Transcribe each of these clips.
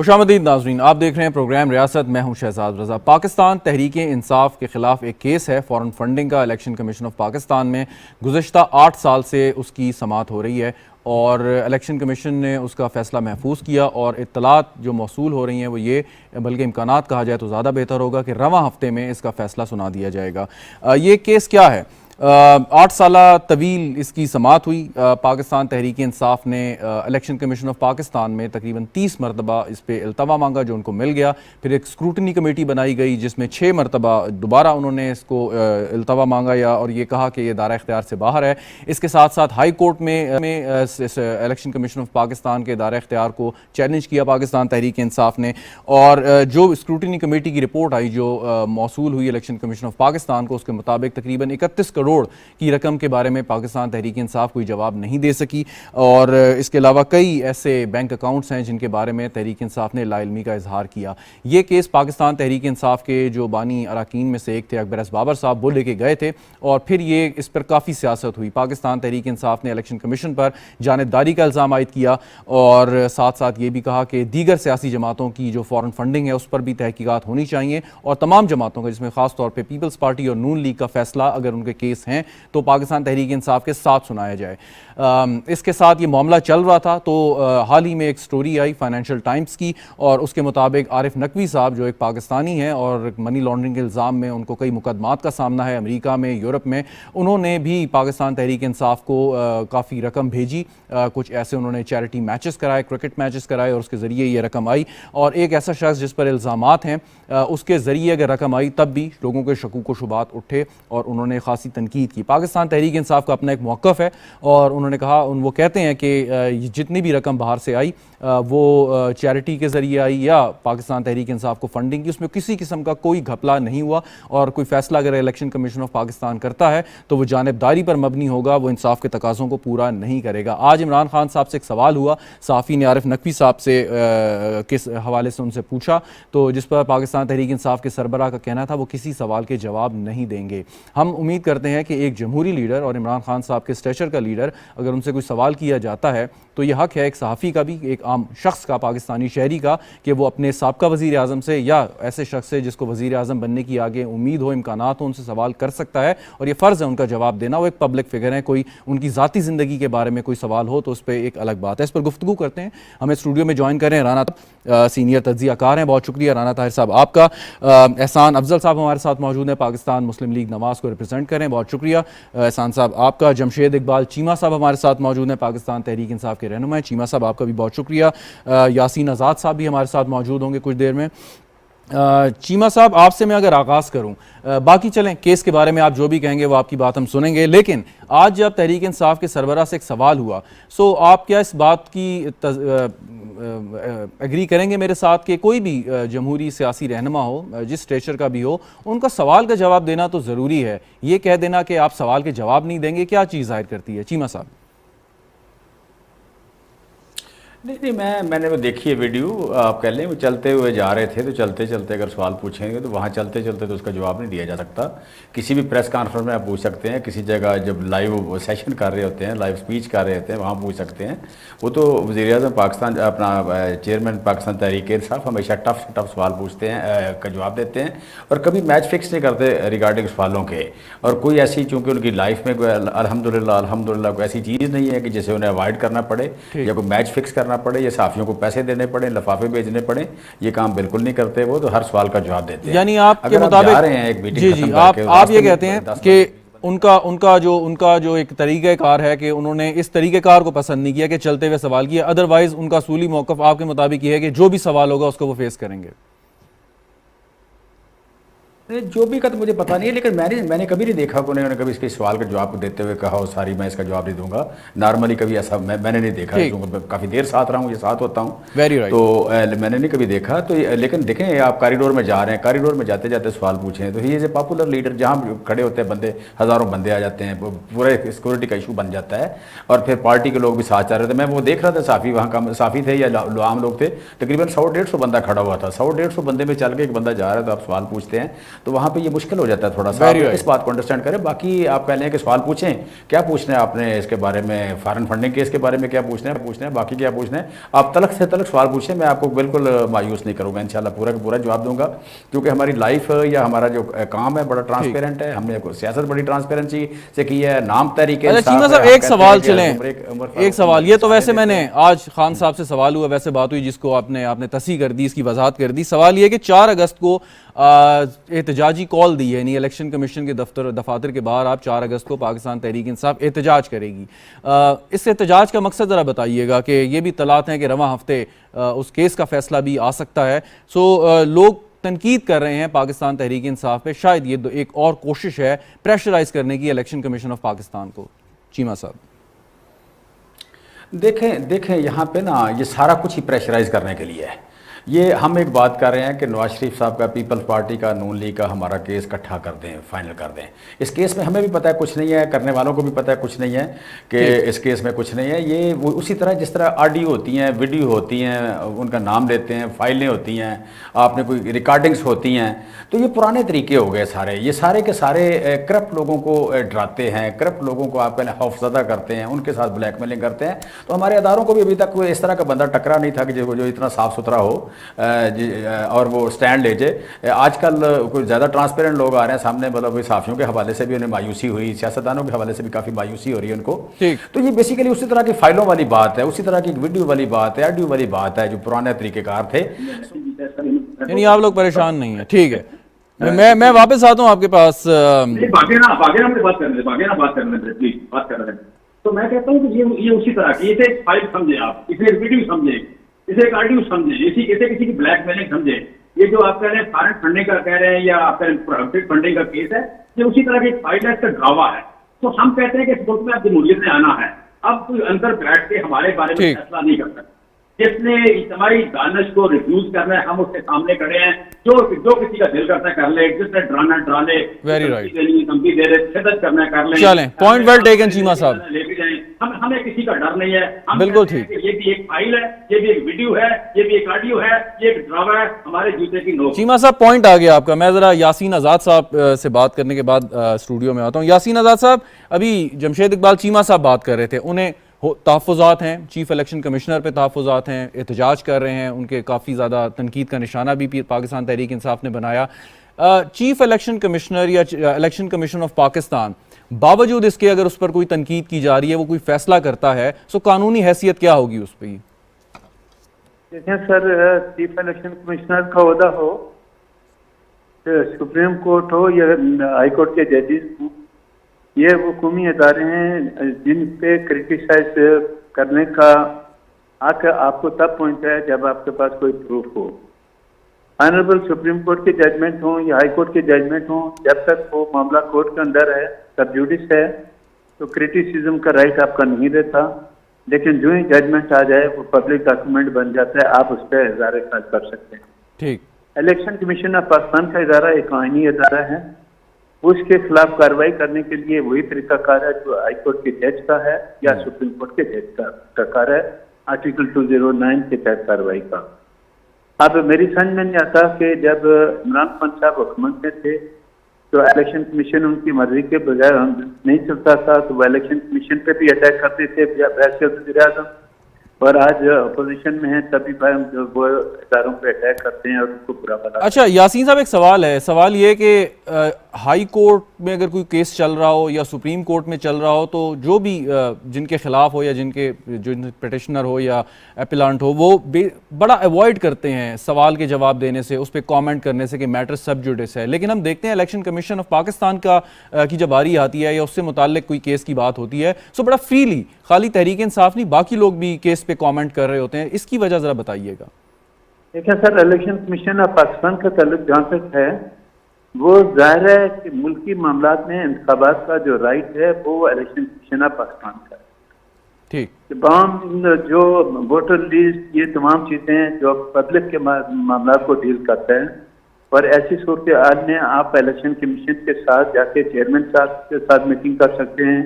खुशामदीद नाज़रीन, आप देख रहे हैं प्रोग्राम रियासत। मैं हूं शहजाद रज़ा। पाकिस्तान तहरीक इंसाफ के खिलाफ एक केस है फॉरेन फंडिंग का। इलेक्शन कमीशन ऑफ पाकिस्तान में गुज़श्ता 8 साल से उसकी समाअत हो रही है और इलेक्शन कमीशन ने उसका फ़ैसला महफूज किया और इत्तलात जो मौसूल हो रही हैं वो ये, बल्कि इम्कानात कहा जाए तो ज़्यादा बेहतर होगा कि रवां हफ्ते में इसका फ़ैसला सुना दिया जाएगा। ये केस क्या है? 8 साल तवील इसकी समाअत हुई। पाकिस्तान तहरीक इंसाफ ने इलेक्शन कमीशन ऑफ पाकिस्तान में तकरीबन 30 मरतबा इस पर इल्तवा मांगा, जो उनको मिल गया। फिर एक स्क्रूटनी कमेटी बनाई गई जिसमें 6 मरतबा दोबारा उन्होंने इसको इल्तवा मांगा या और ये कहा कि ये दायरा इख्तियार से बाहर है। इसके साथ साथ हाई कोर्ट में इलेक्शन कमीशन ऑफ पाकिस्तान के दायरा इख्तियार को चैलेंज किया पाकिस्तान तहरीक इंसाफ ने। और जो स्क्रूटनी कमेटी की रिपोर्ट आई जो मौसूल हुई इलेक्शन कमीशन ऑफ पाकिस्तान को, उसके मुताबिक तकरीबन 31 करोड़ की रकम के बारे में पाकिस्तान तहरीक इंसाफ कोई जवाब नहीं दे सकी। और इसके अलावा कई ऐसे बैंक अकाउंट्स हैं जिनके बारे में तहरीक इंसाफ ने लाइल्मी का इजहार किया। ये केस पाकिस्तान तहरीक इंसाफ के जो बानी अरकान में से एक थे अकबर एस बाबर साहब, वो लेके गए थे और फिर ये इस पर काफ़ी सियासत हुई। पाकिस्तान तहरीक इंसाफ ने इलेक्शन कमीशन पर जानिबदारी का इल्ज़ाम आयद किया और साथ साथ ये भी कहा कि दीगर सियासी जमातों की जो फॉरेन फंडिंग है उस पर भी तहकीकात होनी चाहिए और तमाम जमातों का, जिसमें खास तौर पर पीपल्स पार्टी और नून लीग का फैसला अगर उनके केस हैं तो पाकिस्तान तहरीक इंसाफ के साथ सुनाया जाए। इसके साथ ये मामला चल रहा था तो हाल ही में एक स्टोरी आई फाइनेंशियल टाइम्स की और उसके मुताबिक आरिफ नकवी साहब, जो एक पाकिस्तानी हैं और मनी लॉन्ड्रिंग के इल्ज़ाम में उनको कई मुकदमात का सामना है अमेरिका में, यूरोप में, उन्होंने भी पाकिस्तान तहरीक इंसाफ को काफ़ी रकम भेजी। कुछ ऐसे उन्होंने चैरिटी मैचेस कराए, क्रिकेट मैचेस कराए और उसके ज़रिए ये रकम आई। और एक ऐसा शख्स जिस पर इल्ज़ामात हैं उसके ज़रिए अगर रकम आई तब भी लोगों के शकूक व शुबात उठे और उन्होंने खासी तनकीद की। पाकिस्तान तहरीक इंसाफ का अपना एक मौक़िफ़ है और उन्होंने कहा, वो कहते हैं कि जितनी भी रकम बाहर से आई वो चैरिटी के ज़रिए आई या पाकिस्तान तहरीक इंसाफ को फंडिंग की, उसमें किसी किस्म का कोई घपला नहीं हुआ। और कोई फ़ैसला अगर इलेक्शन कमीशन ऑफ पाकिस्तान करता है तो वो जानिबदारी पर मबनी होगा, वो इंसाफ के तकाज़ों को पूरा नहीं करेगा। आज इमरान खान साहब से एक सवाल हुआ, सहाफ़ी ने आरिफ नकवी साहब से किस हवाले से उनसे पूछा, तो जिस पर पाकिस्तान तहरीक इंसाफ के सरबराह का कहना था वो किसी सवाल के जवाब नहीं देंगे। हम उम्मीद करते हैं कि एक जमहूरी लीडर और इमरान खान साहब के स्टेचर का लीडर, अगर उनसे कोई सवाल किया जाता है तो यह हक है एक सहाफ़ी का भी, एक आम शख्स का, पाकिस्तानी शहरी का, कि वो अपने साबका वज़ीर आज़म से या ऐसे शख्स से जिसको वज़ीर आज़म बनने की आगे उम्मीद हो, इम्कानात हो, उनसे सवाल कर सकता है और ये फ़र्ज़ है उनका जवाब देना। वो एक पब्लिक फ़िगर है, कोई उनकी ज़ाती ज़िंदगी के बारे में कोई सवाल हो तो उस पर एक अलग बात है। इस पर गुफ्तगू करते हैं। हमें स्टूडियो में ज्वाइन करें राना सीनियर तज्ज़ियाकार हैं, बहुत शुक्रिया राना ताहिर साहब आपका। एहसान अफजल साहब हमारे साथ मौजूद हैं, पाकिस्तान मुस्लिम लीग नवाज़ को रिप्रेजेंट करें, बहुत शुक्रिया एहसान साहब आपका। जमशेद इकबाल चीमा साहब हमारे साथ मौजूद हैं, पाकिस्तान तहरीक इंसाफ के रहनुमा हैं। चीमा साहब आपका भी बहुत शुक्रिया। यासीन आज़ाद साहब भी हमारे साथ मौजूद होंगे कुछ देर में। चीमा साहब, आपसे मैं अगर आगाज़ करूं, बाकी चलें केस के बारे में आप जो भी कहेंगे वो आपकी बात हम सुनेंगे, लेकिन आज जब तहरीक इंसाफ के सरबराह से एक सवाल हुआ, सो आप क्या इस बात की एग्री करेंगे मेरे साथ कि कोई भी जमहूरी सियासी रहनुमा हो, जिस स्टेचर का भी हो, उनका सवाल का जवाब देना तो ज़रूरी है। ये कह देना कि आप सवाल के जवाब नहीं देंगे, क्या चीज़ जाहिर करती है? चीमा साहब। नहीं, मैंने वो देखी है वीडियो, आप कह लें वो चलते हुए जा रहे थे तो चलते चलते अगर सवाल पूछेंगे तो वहाँ चलते चलते तो उसका जवाब नहीं दिया जा सकता। किसी भी प्रेस कॉन्फ्रेंस में आप पूछ सकते हैं, किसी जगह जब लाइव सेशन कर रहे होते हैं, लाइव स्पीच कर रहे होते हैं, वहाँ पूछ सकते हैं। वो तो वज़ीर-ए-आज़म पाकिस्तान, अपना चेयरमैन पाकिस्तान तहरीक इंसाफ हमेशा टफ से टफ सवाल पूछते हैं, का जवाब देते हैं और कभी मैच फिक्स नहीं करते रिगार्डिंग सवालों के। और कोई ऐसी, चूँकि उनकी लाइफ में कोई अल्हम्दुलिल्लाह कोई ऐसी चीज़ नहीं है कि जिसे उन्हें अवॉइड करना पड़े या कोई मैच फिक्स करना पड़े या सहाफ़ियों को पैसे देने पड़े, लिफाफे भेजने पड़े, ये काम बिल्कुल नहीं करते। वो तो हर सवाल का जवाब देते हैं। यानी आपके मुताबिक एक मीटिंग जी आप ये कहते हैं कि उनका जो एक तरीक़ेकार है कि उन्होंने इस तरीक़ेकार को पसंद नहीं किया कि चलते हुए सवाल किया, अदरवाइज उनका असूली मौक़िफ़ आपके मुताबिक ये है कि जो भी सवाल होगा उसको वो फेस करेंगे। जो भी का तो मुझे पता नहीं है, लेकिन मैंने कभी नहीं देखा कि उन्होंने कभी इसके सवाल का जवाब देते हुए कहा हो सारी मैं इसका जवाब नहीं दूंगा। नॉर्मली कभी ऐसा मैंने नहीं देखा, क्योंकि काफ़ी देर साथ रहा हूँ, ये साथ होता हूँ, तो मैंने नहीं कभी देखा। तो लेकिन देखें, आप कॉरिडोर में जा रहे हैं, कॉरिडोर में जाते जाते सवाल पूछें तो he is a popular leader. जहाँ खड़े होते हैं बंदे, हज़ारों बंदे आ जाते हैं, पूरा सिक्योरिटी का इशू बन जाता है और फिर पार्टी के लोग भी साथ जा रहे थे। मैं वो देख रहा था, साफ़ी वहाँ का साफ़ी थे या आम लोग थे, तकरीबन 100-150 बंदा खड़ा हुआ था। 100-150 बंदे में चल के एक बंदा जा रहा है तो आप सवाल पूछते हैं तो वहाँ पे ये मुश्किल हो जाता है थोड़ा सा। इस बात को अंडरस्टैंड करें। बाकी आप कह लें कि सवाल पूछें, क्या पूछना है आपने इसके बारे में, फॉरेन फंडिंग केस के बारे में क्या पूछना है, बाकी क्या पूछना है, आप तलक से तलक सवाल पूछें, मैं आपको बिल्कुल मायूस नहीं करूँगा, इंशाल्लाह पूरा का पूरा जवाब दूंगा। क्योंकि हमारी लाइफ या हमारा जो काम है बड़ा ट्रांसपेरेंट है, हमने सियासत बड़ी ट्रांसपेरेंसी से की है, नाम तरीके। अच्छा चीमा साहब एक सवाल चलें, एक सवाल, ये तो वैसे मैंने आज खान साहब से सवाल हुआ, वैसे बात हुई जिसको आपने तस्हीह कर दी, इसकी वजाहत कर दी। सवाल ये कि 4 अगस्त को एहतजाजी कॉल दी है, यानी इलेक्शन कमीशन के दफातर के बाहर आप 4 अगस्त को पाकिस्तान तहरीक इंसाफ एहतजाज करेगी। इस एहतजाज का मकसद ज़रा बताइएगा कि ये भी तलात हैं कि रवां हफ्ते उस केस का फैसला भी आ सकता है। सो लोग तनकीद कर रहे हैं पाकिस्तान तहरीक इंसाफ पे, शायद ये एक और कोशिश है प्रेशराइज करने की इलेक्शन कमीशन ऑफ पाकिस्तान को। चीमा साहब देखें यहाँ पे ना ये सारा कुछ ही प्रेशराइज करने के लिए है। ये हम एक बात कर रहे हैं कि नवाज शरीफ साहब का, पीपल्स पार्टी का, नून लीग का हमारा केस इकट्ठा कर दें, फाइनल कर दें। इस केस में हमें भी पता है कुछ नहीं है, करने वालों को भी पता है कुछ नहीं है कि इस केस में कुछ नहीं है। ये वो उसी तरह जिस तरह ऑडियो होती हैं, वीडियो होती हैं, उनका नाम लेते हैं, फाइलें होती हैं, आपने कोई रिकॉर्डिंग्स होती हैं, तो ये पुराने तरीके हो गए सारे। ये सारे के सारे करप्ट लोगों को डराते हैं, करप्ट लोगों को आप पहले खौफजदा करते हैं, उनके साथ ब्लैकमेलिंग करते हैं। तो हमारे अदारों को भी अभी तक कोई इस तरह का बंदा टकरा नहीं था कि जो इतना साफ़ सुथरा हो और वो स्टैंड ले जाए। आजकल कुछ ज़्यादा ट्रांसपेरेंट लोग आ रहे हैं सामने, मतलब साफियों के हवाले से भी उन्हें मायूसी हुई, सियासतदानों के हवाले से भी काफ़ी मायूसी हो रही है उनको। तो ये बेसिकली उसी तरह की फाइलों वाली बात है, उसी तरह की वीडियो वाली बात है, ऑडियो वाली बात है, जो पुराने तरीक़ेकार थे। यानी आप लोग परेशान नहीं है, ठीक है। मैं वापस आता हूँ आपके पास। तो मैं कहता हूँ कि ये उसी तरह की, इसे फाइल समझे आप, इसे वीडियो समझे, इसे एक ऑडियो समझे, इसे किसी की ब्लैकमेलिंग समझे। ये जो आप कह रहे हैं फॉरेन फंडिंग का कह रहे हैं या आप कह रहे हैं प्राइवेट फंडिंग का केस है, ये उसी तरह की फाइल है, इसका ड्रावा है। तो हम कहते हैं कि इस मुल्क में अब जमहूरियत ने आना है, अब कोई अंदर बैठ के हमारे बारे में फैसला नहीं कर सकता। जिसने इज्तिमाई दानिश को रिफ्यूज करना है, हम उसके सामने खड़े हैं। जो किसी का दिल करता है कर ले, जिसने डराना डरा ले, वेरी राइट, धमकी दे रहे, शिद्दत करना कर ले। चलें, पॉइंट वेल टेकन चीमा साहब, लेके जाएं। हमें किसी का डर नहीं है। बिल्कुल ठीक। ये भी एक फाइल है, ये भी एक वीडियो है, ये भी एक ऑडियो है, ये एक ड्रामा है, हमारे जूते की नोक। चीमा साहब पॉइंट आ गया आपका। मैं जरा यासीन आज़ाद साहब से बात करने के बाद स्टूडियो में आता हूँ। यासीन आज़ाद साहब, अभी जमशेद इकबाल चीमा साहब बात कर रहे थे, उन्हें तहफ़्फ़ुज़ात हैं, चीफ इलेक्शन कमिश्नर पे तहफ़्फ़ुज़ात हैं, एहतजाज कर रहे हैं, उनके काफ़ी ज़्यादा तनकीद का निशाना भी पाकिस्तान तहरीक इंसाफ ने बनाया। चीफ इलेक्शन कमिश्नर या इलेक्शन कमीशन ऑफ पाकिस्तान, बावजूद इसके अगर उस पर कोई तनकीद की जा रही है, वो कोई फैसला करता है, तो कानूनी हैसियत क्या होगी उस पर? देखें सर, चीफ इलेक्शन कमिश्नर का ओहदा हो, सुप्रीम कोर्ट हो या हाई कोर्ट के जजेस हो, ये हुकूमी इदारे हैं जिन पे क्रिटिसाइज करने का हक आपको तब पहुंचता है जब आपके पास कोई प्रूफ हो। ऑनरेबल सुप्रीम कोर्ट के जजमेंट हो या हाई कोर्ट के जजमेंट हो, जब तक वो मामला कोर्ट के अंदर है, सब जुडिस है, तो क्रिटिसिज्म का राइट आपका नहीं रहता। लेकिन जो ही जजमेंट आ जाए वो पब्लिक डॉक्यूमेंट बन जाता है, आप उस पर इज़हार ख्याल कर सकते हैं। ठीक। इलेक्शन कमीशन ऑफ पाकिस्तान का इदारा एक आईनी इदारा है, उसके खिलाफ कार्रवाई करने के लिए वही तरीकाकार है जो हाई कोर्ट के जज का है या सुप्रीम कोर्ट के जज का कार्य है, आर्टिकल 209 के तहत कार्रवाई का। अब मेरी समझ में नहीं आता कि जब इमरान खान साहब हुकूमत में थे तो इलेक्शन कमीशन उनकी मर्जी के बगैर नहीं चलता था, तो वो इलेक्शन कमीशन पे भी अटैक करते थे बहसियत वज़ीर-ए-आज़म, और आज अपोजिशन में है तभी वो इदारों पे अटैक करते हैं और उनको बुरा भला। अच्छा यासीन साहब, एक सवाल है, सवाल ये कि हाई कोर्ट में अगर कोई केस चल रहा हो या सुप्रीम कोर्ट में चल रहा हो, तो जो भी जिनके खिलाफ हो या जो पिटिशनर हो या एपिलांट हो, वो बड़ा अवॉइड करते हैं सवाल के जवाब देने से, उस पर कॉमेंट करने से कि मैटर सब जुडिस है। लेकिन हम देखते हैं इलेक्शन कमीशन ऑफ पाकिस्तान की जब बारी आती है या उससे मुताल्लिक कोई केस की बात होती है, सो बड़ा फ्रीली, खाली तहरीक इंसाफ नहीं, बाकी लोग भी केस पे कमेंट कर रहे होते हैं। इसकी वजह जरा बताइएगा। देखिए sir, election commission of Pakistan का ताल्लुक जहाँ तक है, वो जाहिर है कि मुल्की मामलात में इंतखाबात का जो राइट है वो इलेक्शन कमीशन ऑफ पाकिस्तान का है। ठीक। तमाम जो वोटर लिस्ट, ये तमाम चीजें जो पब्लिक के मामला को डील करते हैं, और ऐसी सूरत हाल में आप इलेक्शन कमीशन के साथ जाके चेयरमैन साहब के साथ मीटिंग कर सकते हैं,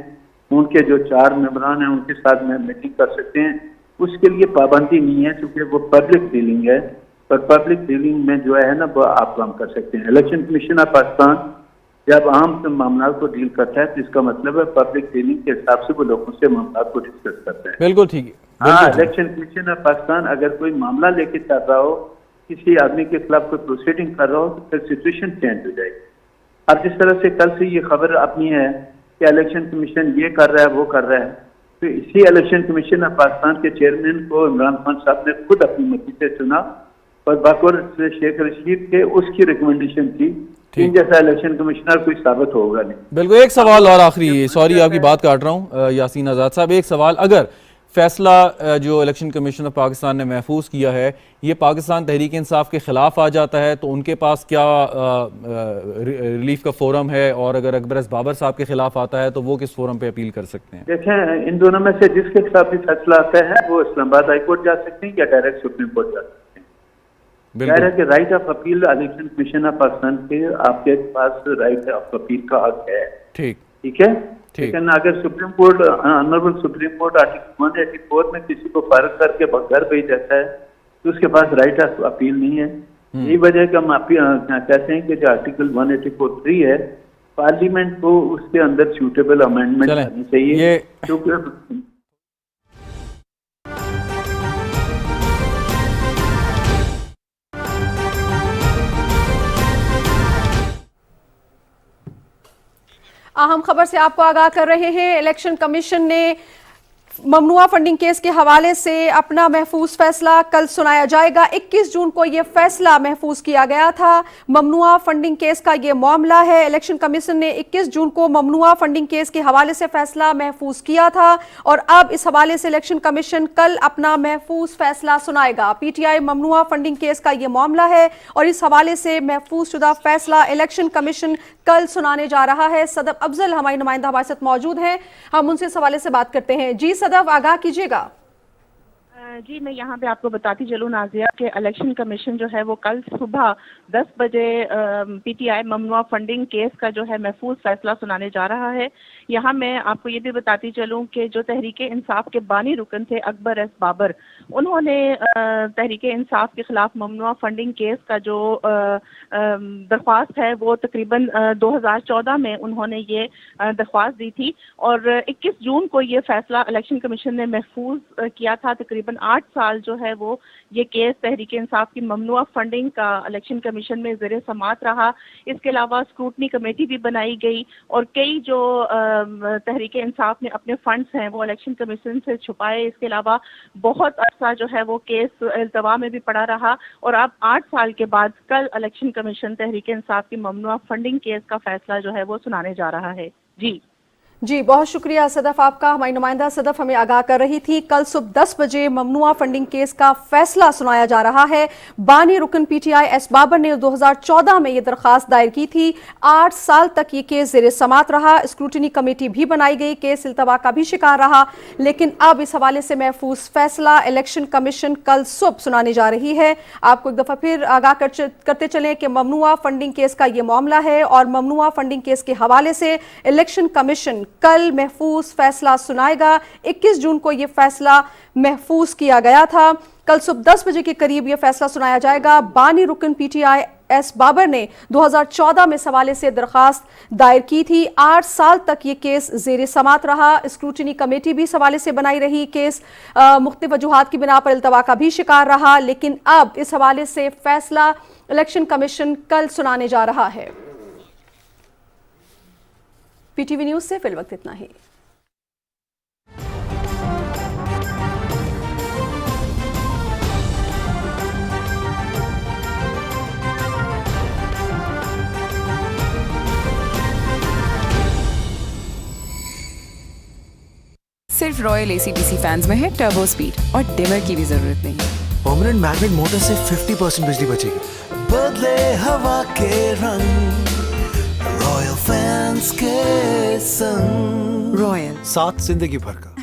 उनके जो 4 मेंबरान हैं उनके साथ में मीटिंग कर सकते हैं। उसके लिए पाबंदी नहीं है क्योंकि वो पब्लिक डीलिंग है। पर पब्लिक डीलिंग में जो है ना वो आप काम कर सकते हैं। इलेक्शन कमीशन ऑफ पाकिस्तान जब आम मामला को डील करता है तो इसका मतलब है पब्लिक डीलिंग के हिसाब से वो लोगों से मामला को डिस्कस करता है। बिल्कुल ठीक है। हाँ, इलेक्शन कमीशन ऑफ पाकिस्तान अगर कोई मामला लेके चल रहा हो, किसी आदमी के खिलाफ कोई प्रोसीडिंग कर रहा हो, तो फिर सिचुएशन चेंज हो जाएगी। अब जिस तरह से कल से ये खबर अपनी है कि इलेक्शन कमीशन ये कर रहा है वो कर रहा है, तो इसी इलेक्शन कमीशन ऑफ पाकिस्तान के चेयरमैन को इमरान खान साहब ने खुद अपनी मर्जी से चुना और बकौल शेख रशीद के उसकी रिकमेंडेशन थी। इन जैसा इलेक्शन कमिश्नर कोई साबित होगा नहीं। बिल्कुल। एक सवाल और आखिरी, सॉरी आपकी बात काट रहा हूँ यासीन आज़ाद साहब, एक सवाल, अगर फैसला जो इलेक्शन कमीशन ऑफ पाकिस्तान ने महफूज किया है ये पाकिस्तान तहरीक इंसाफ के खिलाफ आ जाता है तो उनके पास क्या रिलीफ का फोरम है, और अगर अकबर एस बाबर साहब के खिलाफ आता है तो वो किस फोरम पे अपील कर सकते हैं? देखें, इन दोनों में से जिसके खिलाफ भी फैसला आता है वो इस्लामाबाद हाई कोर्ट जा सकते हैं या डायरेक्ट सुप्रीम कोर्ट जा सकते हैं। कह रहे हैं कि right of appeal election commission of Pakistan के आपके पास राइट ऑफ अपील का हक है। ठीक है। लेकिन अगर supreme court honourable supreme court article 184 में किसी को फारिग करके घर भेज देता है तो उसके पास राइट ऑफ अपील नहीं है। यही वजह है कि हम कहते हैं कि जो आर्टिकल 184(3) है, पार्लियामेंट को उसके अंदर सूटेबल अमेंडमेंट करनी चाहिए क्योंकि अहम खबर से आपको आगाह कर रहे हैं। इलेक्शन कमीशन ने ममनुआ फंडिंग केस के हवाले से अपना महफूज फैसला कल सुनाया जाएगा। 21 जून को यह फैसला महफूज किया गया था। ममनुआ फंडिंग केस का यह मामला है। इलेक्शन कमीशन ने 21 जून को ममनुआ फंडिंग केस के हवाले से फैसला महफूज किया था और अब इस हवाले से इलेक्शन कमीशन कल अपना महफूज फैसला सुनाएगा। पीटीआई ममनुआ फंडिंग केस का यह मामला है और इस हवाले से महफूज शुदा फैसला इलेक्शन कमीशन कल सुनाने जा रहा है। सदफ अफजल हमारी नुमाइंदा हमारे साथ मौजूद हैं, हम उनसे इस हवाले से बात करते हैं। जी सदफ, आगाह कीजिएगा। जी, मैं यहाँ पे आपको बताती चलूँ नाज़िया कि इलेक्शन कमीशन जो है वो कल सुबह 10 बजे पीटीआई ममनुआ फंडिंग केस का जो है महफूज फैसला सुनाने जा रहा है। यहाँ मैं आपको ये भी बताती चलूँ कि जो तहरीक इंसाफ के बानी रुकन थे अकबर एस बाबर, उन्होंने तहरीक इंसाफ के खिलाफ ममनुआ फंडिंग केस का जो दरख्वास्त है वो तकरीबन 2014 में उन्होंने ये दरख्वास्त दी थी और 21 जून को ये फैसला इलेक्शन कमीशन ने महफूज किया था। तकरीबन 8 साल जो है वो ये केस तहरीक इंसाफ की ममनुआ फंडिंग का इलेक्शन कमीशन में ज़ेरे समात रहा। इसके अलावा स्क्रूटनी कमेटी भी बनाई गई और कई जो तहरीक इंसाफ ने अपने फंड्स हैं वो इलेक्शन कमीशन से छुपाए। इसके अलावा बहुत अरसा जो है वो केस इल्तवा में भी पड़ा रहा और अब 8 साल के बाद कल इलेक्शन कमीशन तहरीक इंसाफ की ममनुआ फंडिंग केस का फैसला जो है वो सुनाने जा रहा है। जी, बहुत शुक्रिया सदफ आपका। हमारी नुमाइंदा सदफ हमें आगाह कर रही थी। कल सुबह 10 बजे ममनुआ फंडिंग केस का फैसला सुनाया जा रहा है। बानी रुकन पीटीआई एस बाबर ने 2014 में यह दरखास्त दायर की थी। 8 साल तक ये केस ज़ेरे समात रहा। स्क्रूटनी कमेटी भी बनाई गई, केस इल्तवा का भी शिकार रहा, लेकिन अब इस हवाले से महफूज फैसला इलेक्शन कमीशन कल सुबह सुनाने जा रही है। आपको एक दफ़ा फिर आगाह करते चलें कि ममनुआ फंडिंग केस का ये मामला है और ममनुआ फंडिंग केस के हवाले से इलेक्शन कमीशन कल महफूज फैसला सुनाएगा। 21 जून को यह फैसला महफूज किया गया था। कल सुबह 10 बजे के करीब यह फैसला सुनाया जाएगा। बानी रुकन पीटीआई एस बाबर ने 2014 में इस हवाले से दरखास्त दायर की थी। 8 साल तक ये केस ज़ेरे समात रहा। स्क्रूटनी कमेटी भी इस हवाले से बनाई रही। केस मुख्तलिफ वजूहात की बिना पर इल्तवा का भी शिकार रहा, लेकिन अब इस हवाले से फैसला इलेक्शन कमीशन कल सुनाने जा रहा है। पीटीवी न्यूज से फिल वक्त इतना ही। सिर्फ रॉयल एसीडीसी फैंस में है टर्बो स्पीड और डिमर की भी जरूरत नहीं। परमानेंट मैग्नेट मोटर से 50% बिजली बचेगी। बदले हवा के रंग रॉयल फैंस के संग। रॉयल, साथ जिंदगी भर का।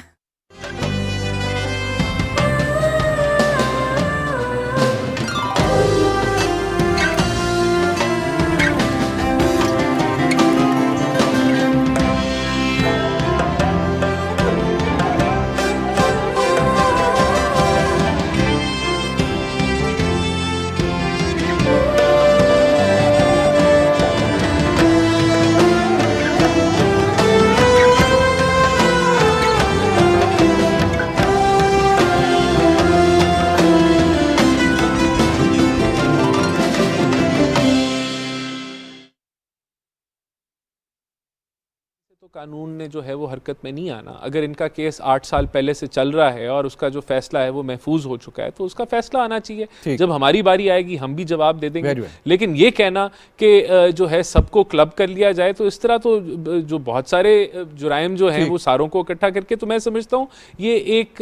तो कानून ने जो है वो हरकत में नहीं आना। अगर इनका केस 8 साल पहले से चल रहा है और उसका जो फैसला है वो महफूज हो चुका है तो उसका फैसला आना चाहिए। जब हमारी बारी आएगी हम भी जवाब दे देंगे। लेकिन ये कहना कि जो है सबको क्लब कर लिया जाए, तो इस तरह तो जो बहुत सारे जुराइम जो हैं वो सारों को इकट्ठा करके, तो मैं समझता हूँ ये एक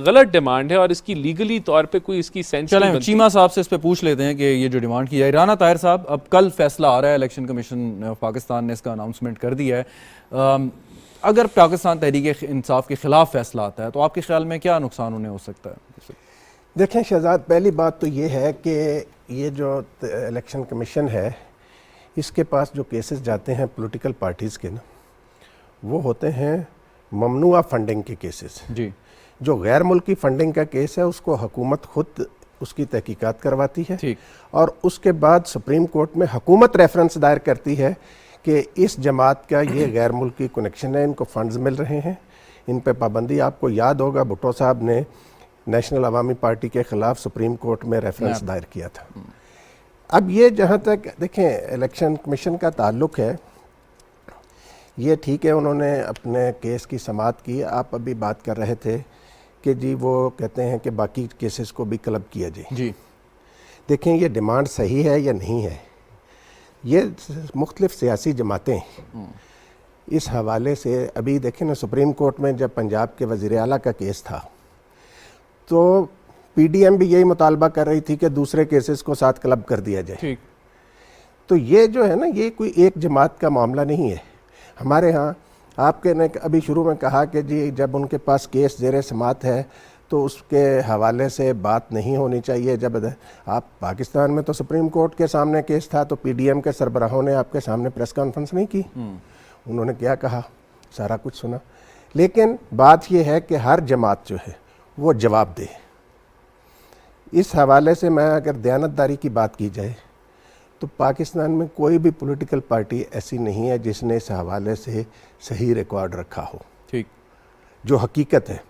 गलत डिमांड है और इसकी लीगली तौर पर कोई इसकी सेंस नहीं बनती। चीमा साहब से इस पे पूछ लेते हैं कि ये जो डिमांड की है। राना ताहिर साहब, अब कल फैसला आ रहा है, इलेक्शन कमीशन ऑफ पाकिस्तान ने इसका अनाउंसमेंट कर दिया है। अगर पाकिस्तान तहरीक इंसाफ के खिलाफ फैसला आता है तो आपके ख्याल में क्या नुकसान उन्हें हो सकता है? देखें शहजाद, पहली बात तो ये है कि ये जो इलेक्शन कमीशन है इसके पास जो केसेस जाते हैं पॉलिटिकल पार्टीज़ के ना, वो होते हैं ममनुआ फंडिंग के केसेस जी। जो गैर मुल्की फंडिंग का केस है उसको हुकूमत खुद उसकी तहकीकात करवाती है और उसके बाद सुप्रीम कोर्ट में हुकूमत रेफरेंस दायर करती है कि इस जमात का ये गैर मुल्की कनेक्शन है, इनको फंड्स मिल रहे हैं, इन पे पाबंदी। आपको याद होगा भुट्टो साहब ने नेशनल अवामी पार्टी के ख़िलाफ़ सुप्रीम कोर्ट में रेफरेंस दायर किया था। अब ये जहाँ तक देखें इलेक्शन कमीशन का ताल्लुक़ है, ये ठीक है उन्होंने अपने केस की समाअत की। आप अभी बात कर रहे थे कि जी वो कहते हैं कि बाकी केसेस को भी क्लब किया जाए जी। देखें ये डिमांड सही है या नहीं है, ये मुख्तलिफ सियासी जमातें इस हवाले से अभी देखें ना, सुप्रीम कोर्ट में जब पंजाब के वज़ीर आला का केस था तो पीडीएम भी यही मुतालबा कर रही थी कि दूसरे केसेस को साथ क्लब कर दिया जाए। तो ये जो है ना, ये कोई एक जमात का मामला नहीं है। हमारे यहाँ आपके ने अभी शुरू में कहा कि जी जब उनके पास केस ज़ेर समाअत है तो उसके हवाले से बात नहीं होनी चाहिए। जब आप पाकिस्तान में तो सुप्रीम कोर्ट के सामने केस था तो पीडीएम के सरबराहों ने आपके सामने प्रेस कॉन्फ्रेंस नहीं की, उन्होंने क्या कहा सारा कुछ सुना। लेकिन बात यह है कि हर जमात जो है वो जवाब दे। इस हवाले से मैं अगर दयानतदारी की बात की जाए तो पाकिस्तान में कोई भी पॉलिटिकल पार्टी ऐसी नहीं है जिसने इस हवाले से सही रिकॉर्ड रखा हो, ठीक जो हकीकत है।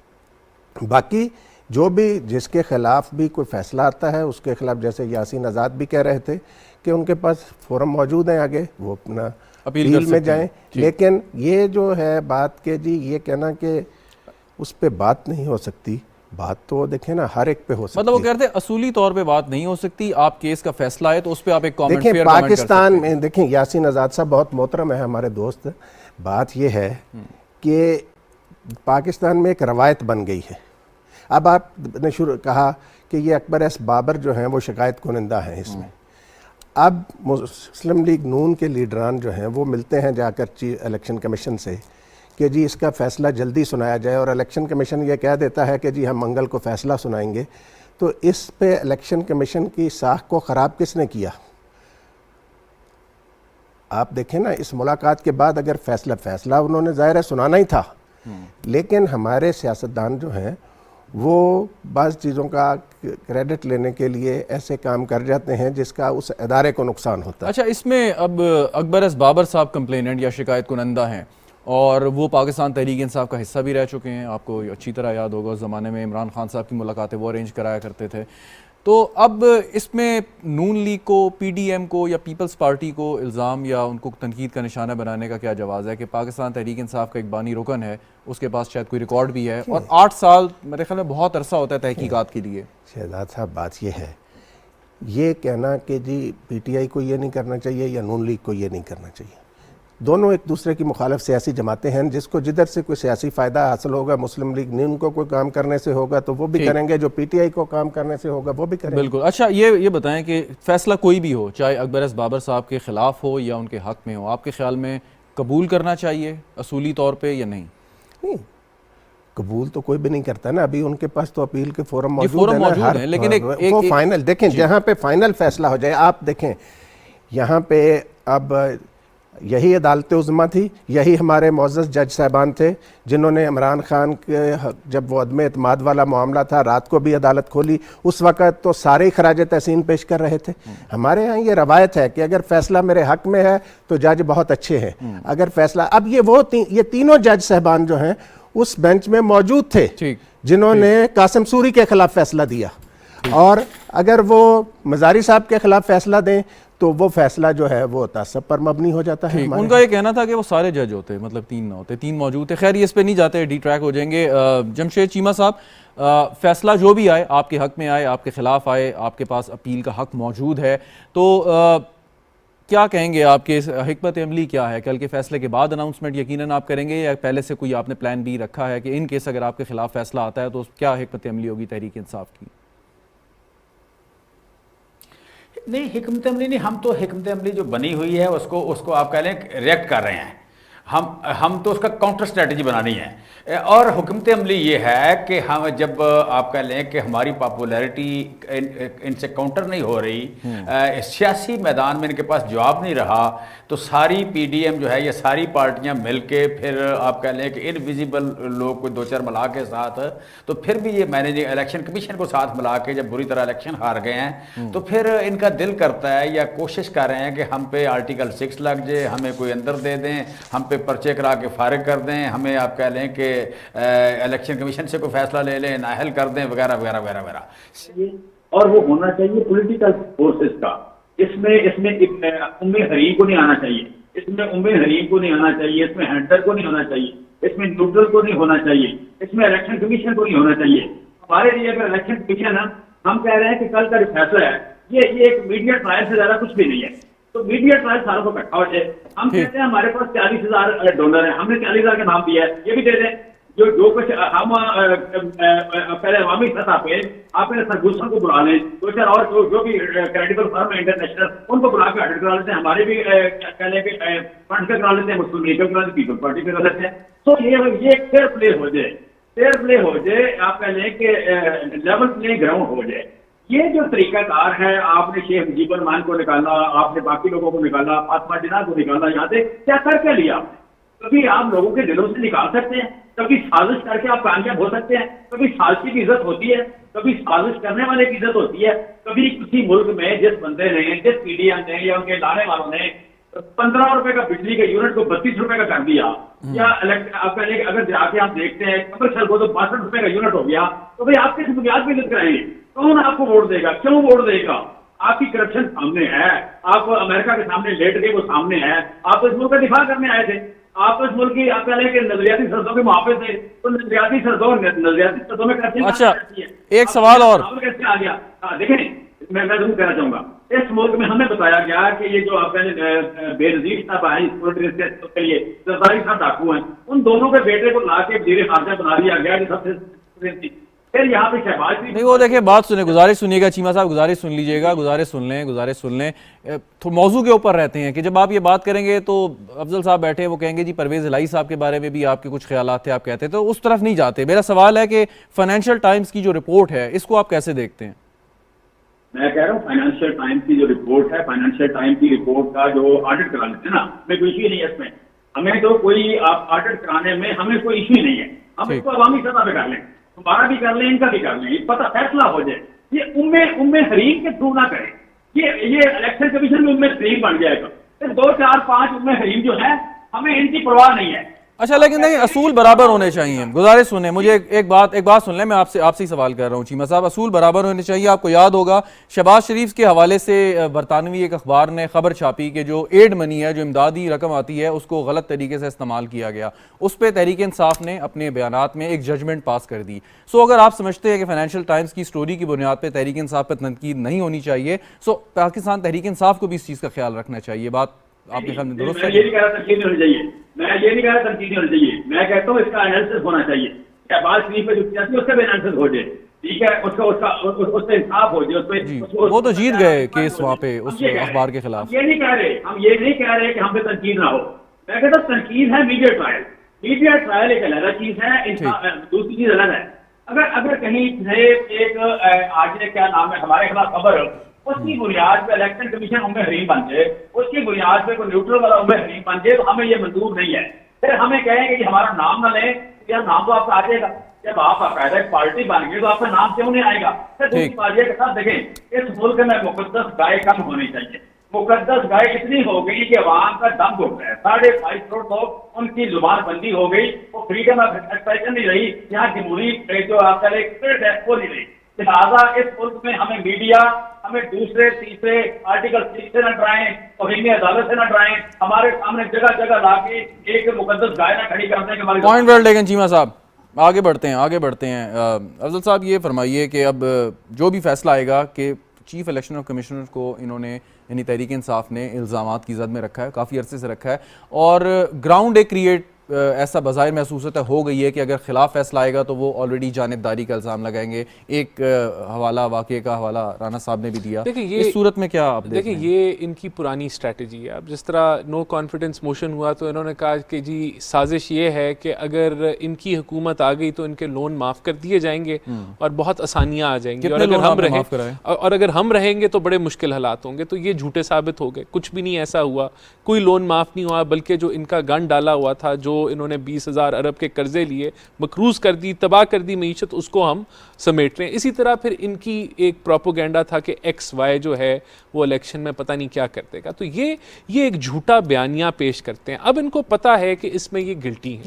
बाकी जो भी जिसके ख़िलाफ़ भी कोई फ़ैसला आता है उसके ख़िलाफ़, जैसे यासीन आज़ाद भी कह रहे थे कि उनके पास फोरम मौजूद हैं, आगे वो अपना अपील में जाएं। लेकिन ये जो है बात के जी ये कहना कि उस पर बात नहीं हो सकती, बात तो देखें ना हर एक पे हो सकती है। मतलब वो कहते हैं असूली तौर पे बात नहीं हो सकती, आप केस का फैसला है तो उस पे आप एक कमेंट देखें। पाकिस्तान में देखें यासीन आज़ाद साहब बहुत मोहतरम है हमारे दोस्त। बात ये है कि पाकिस्तान में एक रवायत बन गई है। अब आपने शुरू कहा कि ये अकबर एस बाबर जो हैं वो शिकायत कुनिंदा हैं इसमें। अब मुस्लिम लीग नून के लीडरान जो हैं वो मिलते हैं जाकर इलेक्शन कमीशन से कि जी इसका फ़ैसला जल्दी सुनाया जाए, और इलेक्शन कमीशन ये कह देता है कि जी हम मंगल को फ़ैसला सुनाएंगे। तो इस पे इलेक्शन कमीशन की साख को ख़राब किसने किया? आप देखें ना, इस मुलाकात के बाद अगर फैसला उन्होंने ज़ाहिर है सुनाना ही था, लेकिन हमारे सियासतदान जो हैं वो बाज़ चीज़ों का क्रेडिट लेने के लिए ऐसे काम कर जाते हैं जिसका उस इदारे को नुकसान होता है। अच्छा, इसमें अब अकबर एस बाबर साहब कंप्लेनेंट या शिकायत कुनंदा हैं और वो पाकिस्तान तहरीक इंसाफ का हिस्सा भी रह चुके हैं। आपको अच्छी तरह याद होगा उस ज़माने में इमरान खान साहब की मुलाकातें वो अरेंज कराया करते थे। तो अब इसमें नून लीग को, पीडीएम को या पीपल्स पार्टी को इल्ज़ाम या उनको तनकीद का निशाना बनाने का क्या जवाज़ है कि पाकिस्तान तहरीक इंसाफ का एक बानी रुकन है, उसके पास शायद कोई रिकॉर्ड भी है और 8 साल मेरे ख्याल में बहुत अरसा होता है तहकीकात के लिए। शहजाद साहब बात ये है, ये कहना कि जी पीटीआई को ये नहीं करना चाहिए या नून लीग को ये नहीं करना चाहिए, दोनों एक दूसरे की मुखालिफ सियासी जमातें हैं। जिसको जिधर से कोई सियासी फ़ायदा हासिल होगा, मुस्लिम लीग नून को कोई काम करने से होगा तो वो भी करेंगे, जो पीटीआई को काम करने से होगा वो भी करेंगे। बिल्कुल। अच्छा, ये बताएं कि फ़ैसला कोई भी हो, चाहे अकबर एस बाबर साहब के ख़िलाफ़ हो या उनके हक़ में हो, आपके ख्याल में कबूल करना चाहिए असूली तौर पर या नहीं? नहीं, कबूल तो कोई भी नहीं करता ना। अभी उनके पास तो अपील के फोरम मौजूद है, लेकिन वो फाइनल देखें, जहाँ पे फाइनल फैसला हो जाए। आप देखें यहाँ पे अब यही अदालत उज़्मा थी, यही हमारे मोअज़्ज़ज़ जज साहबान थे जिन्होंने इमरान खान के जब वो अदम एतमाद वाला मामला था रात को भी अदालत खोली, उस वक़्त तो सारे खराज तहसीन पेश कर रहे थे। हमारे यहाँ ये रवायत है कि अगर फैसला मेरे हक़ में है तो जज बहुत अच्छे हैं। अगर फैसला, अब ये तीनों जज साहबान जो हैं उस बेंच में मौजूद थे जिन्होंने कासिम सूरी के खिलाफ फैसला दिया। और अगर वो मजारी साहब के खिलाफ फैसला दें तो वो फैसला जो है वो तासब पर मबनी हो जाता है। उनका ये कहना था कि वो सारे जज होते, मतलब 3 ना होते, 3 मौजूद थे। खैर, ये इस पे नहीं जाते, डी ट्रैक हो जाएंगे। जमशेद चीमा साहब, फैसला जो भी आए, आपके हक में आए, आपके खिलाफ आए, आपके पास अपील का हक मौजूद है, तो क्या कहेंगे? आपके हिकमत अमली क्या है? कल के फैसले के बाद अनाउंसमेंट यकीनन आप करेंगे या पहले से कोई आपने प्लान बी रखा है कि इन केस अगर आपके खिलाफ फैसला आता है तो क्या हिकमत अमली होगी तहरीक इंसाफ की? नहीं, हिकमत अमली नहीं, हम तो हिकमत अमली जो बनी हुई है उसको आप कह लें रिएक्ट कर रहे हैं। हम तो उसका काउंटर स्ट्रेटजी बनानी है। और हुकूमत अमली ये है कि हम जब आप कह लें कि हमारी पॉपुलैरिटी इनसे काउंटर नहीं हो रही, सियासी मैदान में इनके पास जवाब नहीं रहा, तो सारी पीडीएम जो है, ये सारी पार्टियां मिलके फिर आप कह लें कि इनविजिबल लोग को 2-4 मिला के साथ, तो फिर भी ये मैनेजिंग इलेक्शन कमीशन को साथ मिला के जब बुरी तरह इलेक्शन हार गए हैं, तो फिर इनका दिल करता है या कोशिश कर रहे हैं कि हम पे आर्टिकल 6 लग जाए, हमें कोई अंदर दे दें, हम पे पर्चे करा के फारिग कर दें, हमें आप कह लें कि इलेक्शन कमीशन से कोई फैसला ले लें, नाअहल कर दें, वगैरह वगैरह वगैरह वगैरह। और वो होना चाहिए पॉलिटिकल फोर्सेस का। इसमें उम्मे हरीम को नहीं आना चाहिए, इसमें उम्मे हरीम को नहीं आना चाहिए, इसमें हैंडल को नहीं होना चाहिए, इसमें न्यूट्रल को नहीं होना चाहिए, इसमें इलेक्शन कमीशन को नहीं होना चाहिए। हमारे लिए अगर इलेक्शन कमीशन है, हम कह रहे हैं कि कल का जो फैसला है ये एक मीडिया ट्रायल से ज्यादा कुछ भी नहीं है, तो मीडिया ट्रायल सारों को इकट्ठा हो जाए। हम कहते हैं हमारे पास 40,000 डोनर है, हमने 40,000 का नाम दिया है, ये भी दे दें। जो कुछ हम पहले अवामी सतह पे आपने सरगुस्सन को बुला लें, 2-4 और जो भी क्रेडिबल फर्म है इंटरनेशनल, उनको बुला के ऑडिट करा लेते हैं। हमारे भी कह लें कि फंड पे करा लेते हैं, मुस्लिम लीग पे करा लेते हैं, पीपल पार्टी पे करा लेते हैं। तो ये फेयर प्ले हो जाए, फेयर प्ले हो जाए, आप कह लें कि लेवल प्ले ग्राउंड हो जाए। ये जो तरीकाकार है, आपने शेख मुजीबुर रहमान को निकाला, आपने बाकी लोगों को निकाला, फातिमा जिन्ना को निकाला, यहाँ से क्या करके लिया? कभी आप लोगों के दिलों से निकाल सकते हैं, कभी साजिश करके आप कामयाब हो सकते हैं, कभी साजिश की इज्जत होती है, कभी साजिश करने वाले की इज्जत होती है। कभी किसी मुल्क में जिस बंदे ने, जिस पीडीएम ने या उनके लाने वालों ने 15 रुपए का बिजली के यूनिट को 32 रुपए का कर दिया, या आप कहेंगे अगर जाके आप देखते हैं कमर्शियल को तो 62 रुपए का यूनिट हो गया, तो भाई आप किस बुनियाद पर इज्जत कराएंगे? कौन आपको वोट देगा? क्यों वोट देगा? आपकी करप्शन सामने है, आप अमेरिका के सामने लेट गए, वो सामने है। आप इस मुल्क का दिफा करने आए थे, आप इस मुल्क की आप कह लें कि नजरियाती शर्तों के मुहाफिज थे, तो नजरियाती शर्तों में करती है। अच्छा, एक सवाल और कैसे आ गया? देखें, मैं जरूर कहना चाहूंगा, इस मुल्क में हमें बताया गया कि ये जो आप बेनजीर साहब आए के लिए जरदारी साहब डाकू हैं, उन दोनों के बेटे को ला के वजीर खारजा बना दिया गया कि सबसे फिर यहाँ पे शहबाज नहीं। वो देखिए, बात सुने, गुजारिश सुनिएगा चीमा साहब, गुजारिश सुन लीजिएगा, गुजारिश सुन लें। तो मौजू के ऊपर रहते हैं कि जब आप ये बात करेंगे तो अफजल साहब बैठे हैं, वो कहेंगे जी परवेज इलाही साहब के बारे में भी आपके कुछ ख्यालात थे, आप कहते हैं, तो उस तरफ नहीं जाते। मेरा सवाल है कि फाइनेंशियल टाइम्स की जो रिपोर्ट है, इसको आप कैसे देखते हैं? मैं कह रहा हूँ फाइनेंशियल टाइम्स की जो रिपोर्ट है, फाइनेंशियल टाइम्स की रिपोर्ट का जो ऑडिट करा लेते हैं ना, हमें कोई इश्यू नहीं है इसमें। हमें तो कोई आप ऑडिट कराने में हमें कोई इश्यू नहीं है, हम इसको अवामी सतह पे कर लें, हमारा भी कर लें, इनका भी कर लें, पता फैसला हो जाए। ये उम्मे हरीम के थ्रू ना करें, ये इलेक्शन कमीशन में उम्मे हरीम बन जाएगा। फिर 2, 4, 5 उम्मे हरीम जो है, हमें इनकी परवाह नहीं है। अच्छा, लेकिन नहीं, असूल बराबर होने चाहिए। गुजारिश सुने, मुझे एक बात सुन लें, मैं आपसे ही सवाल कर रहा हूँ चीमा साहब। असूल बराबर होने चाहिए। आपको याद होगा शहबाज शरीफ के हवाले से बरतानवी एक अखबार ने खबर छापी कि जो एड मनी है, जो इमदादी रकम आती है, उसको गलत तरीके से इस्तेमाल किया गया। उस पर तहरीक इंसाफ ने अपने बयानात में एक जजमेंट पास कर दी। सो अगर आप समझते हैं कि फाइनेंशियल टाइम्स की स्टोरी की बुनियाद पर तहरीक इंसाफ पर तनकीद नहीं होनी चाहिए, सो पाकिस्तान तहरीक इंसाफ को भी इस चीज़ का ख्याल रखना चाहिए। बात आपके ख्याल में दुरुस्त है? मैं ये नहीं कह रहा तनकीद होनी चाहिए, मैं ये नहीं कह रहा तनकीद होनी चाहिए, मैं कहता हूँ इसका एनालिसिस होना चाहिए। शहबाज शरीफ पे जो किया था उसका भी एनालिसिस हो जाए, ठीक है, उससे इंसाफ हो जाए। वो तो जीत गए केस वहाँ पे उस अखबार के खिलाफ। हम ये नहीं कह रहे कि हम पे तनकीद ना हो। मैं कहता हूँ तनकीद है मीडिया ट्रायल। मीडिया ट्रायल एक अलग चीज है, दूसरी चीज अलग है। अगर कहीं एक आज क्या नाम है हमारे खिलाफ खबर, उसकी बुनियाद पे इलेक्शन कमीशन उम्मे हरीम बन जाए, उसकी बुनियाद पे कोई न्यूट्रल वाला उम्मे हरीम बन जाए, तो हमें ये मंजूर नहीं है। फिर हमें कहेंगे कि हमारा नाम ना लें, यार नाम तो आपका आ जाएगा। जब आप बाकायदा एक पार्टी बन गई तो आपका नाम क्यों नहीं आएगा? फिर दूसरी बात यह के साथ देखें, इस मुल्क में मुकद्दस गाय कम होनी चाहिए। मुकद्दस गाय इतनी हो गई कि अवाम का दम घुट रहा है। 5.5 करोड़ लोग, उनकी जुबान बंदी हो गई, वो फ्रीडम ऑफ एक्सप्रेशन नहीं रही, यहाँ जमहूरी जो आपका एक स्पिरिट है वो नहीं रही। लिहाजा इस मुल्क में हमें मीडिया, हमें दूसरे तीसरे आर्टिकल 6 से न डराएं, तौहीन अदालत से न डराएं, हमारे सामने जगह जगह लाके एक मुकद्दस गाय न खड़ी करते हैं कि हमारी पॉइंट वेल टेकन चीमा साहब। आगे बढ़ते हैं अफजल साहब, ये फरमाइए कि अब जो भी फैसला आएगा कि चीफ इलेक्शन कमिश्नर को इन्होंने यानी तहरीक इंसाफ ने इल्ज़ामात की जद में रखा है, काफ़ी अरसे से रखा है, और ग्राउंड एक क्रिएट ऐसा बज़ाहिर महसूस होता हो गई है कि अगर खिलाफ फैसला आएगा तो वो ऑलरेडी जानिबदारी का इल्ज़ाम लगाएंगे। एक हवाला, वाक़े का हवाला राना साहब ने भी दिया। देखिए इस सूरत में क्या आप देखिए, ये इनकी पुरानी स्ट्रैटेजी है। अब जिस तरह नो कॉन्फिडेंस मोशन हुआ तो इन्होंने कहा कि जी साजिश ये है कि अगर इनकी हुकूमत आ गई तो इनके लोन माफ़ कर दिए जाएंगे और बहुत आसानियाँ आ जाएंगी, और अगर हम रहेंगे तो बड़े मुश्किल हालात होंगे। तो ये झूठे साबित हो गए, कुछ भी नहीं ऐसा हुआ, कोई लोन माफ़ नहीं हुआ, बल्कि जो इनका गन डाला हुआ था, जो इन्होंने 20,000 अरब के कर्जे लिए, मकरूज कर दी, तबाह कर दी मीशत, उसको हम समेट रहे हैं। इसी तरह फिर इनकी एक प्रोपोगेंडा था कि XY जो है वो इलेक्शन में पता नहीं क्या कर देगा। तो ये एक झूठा बयानिया पेश करते हैं। अब इनको पता है कि इसमें ये गिल्टी है।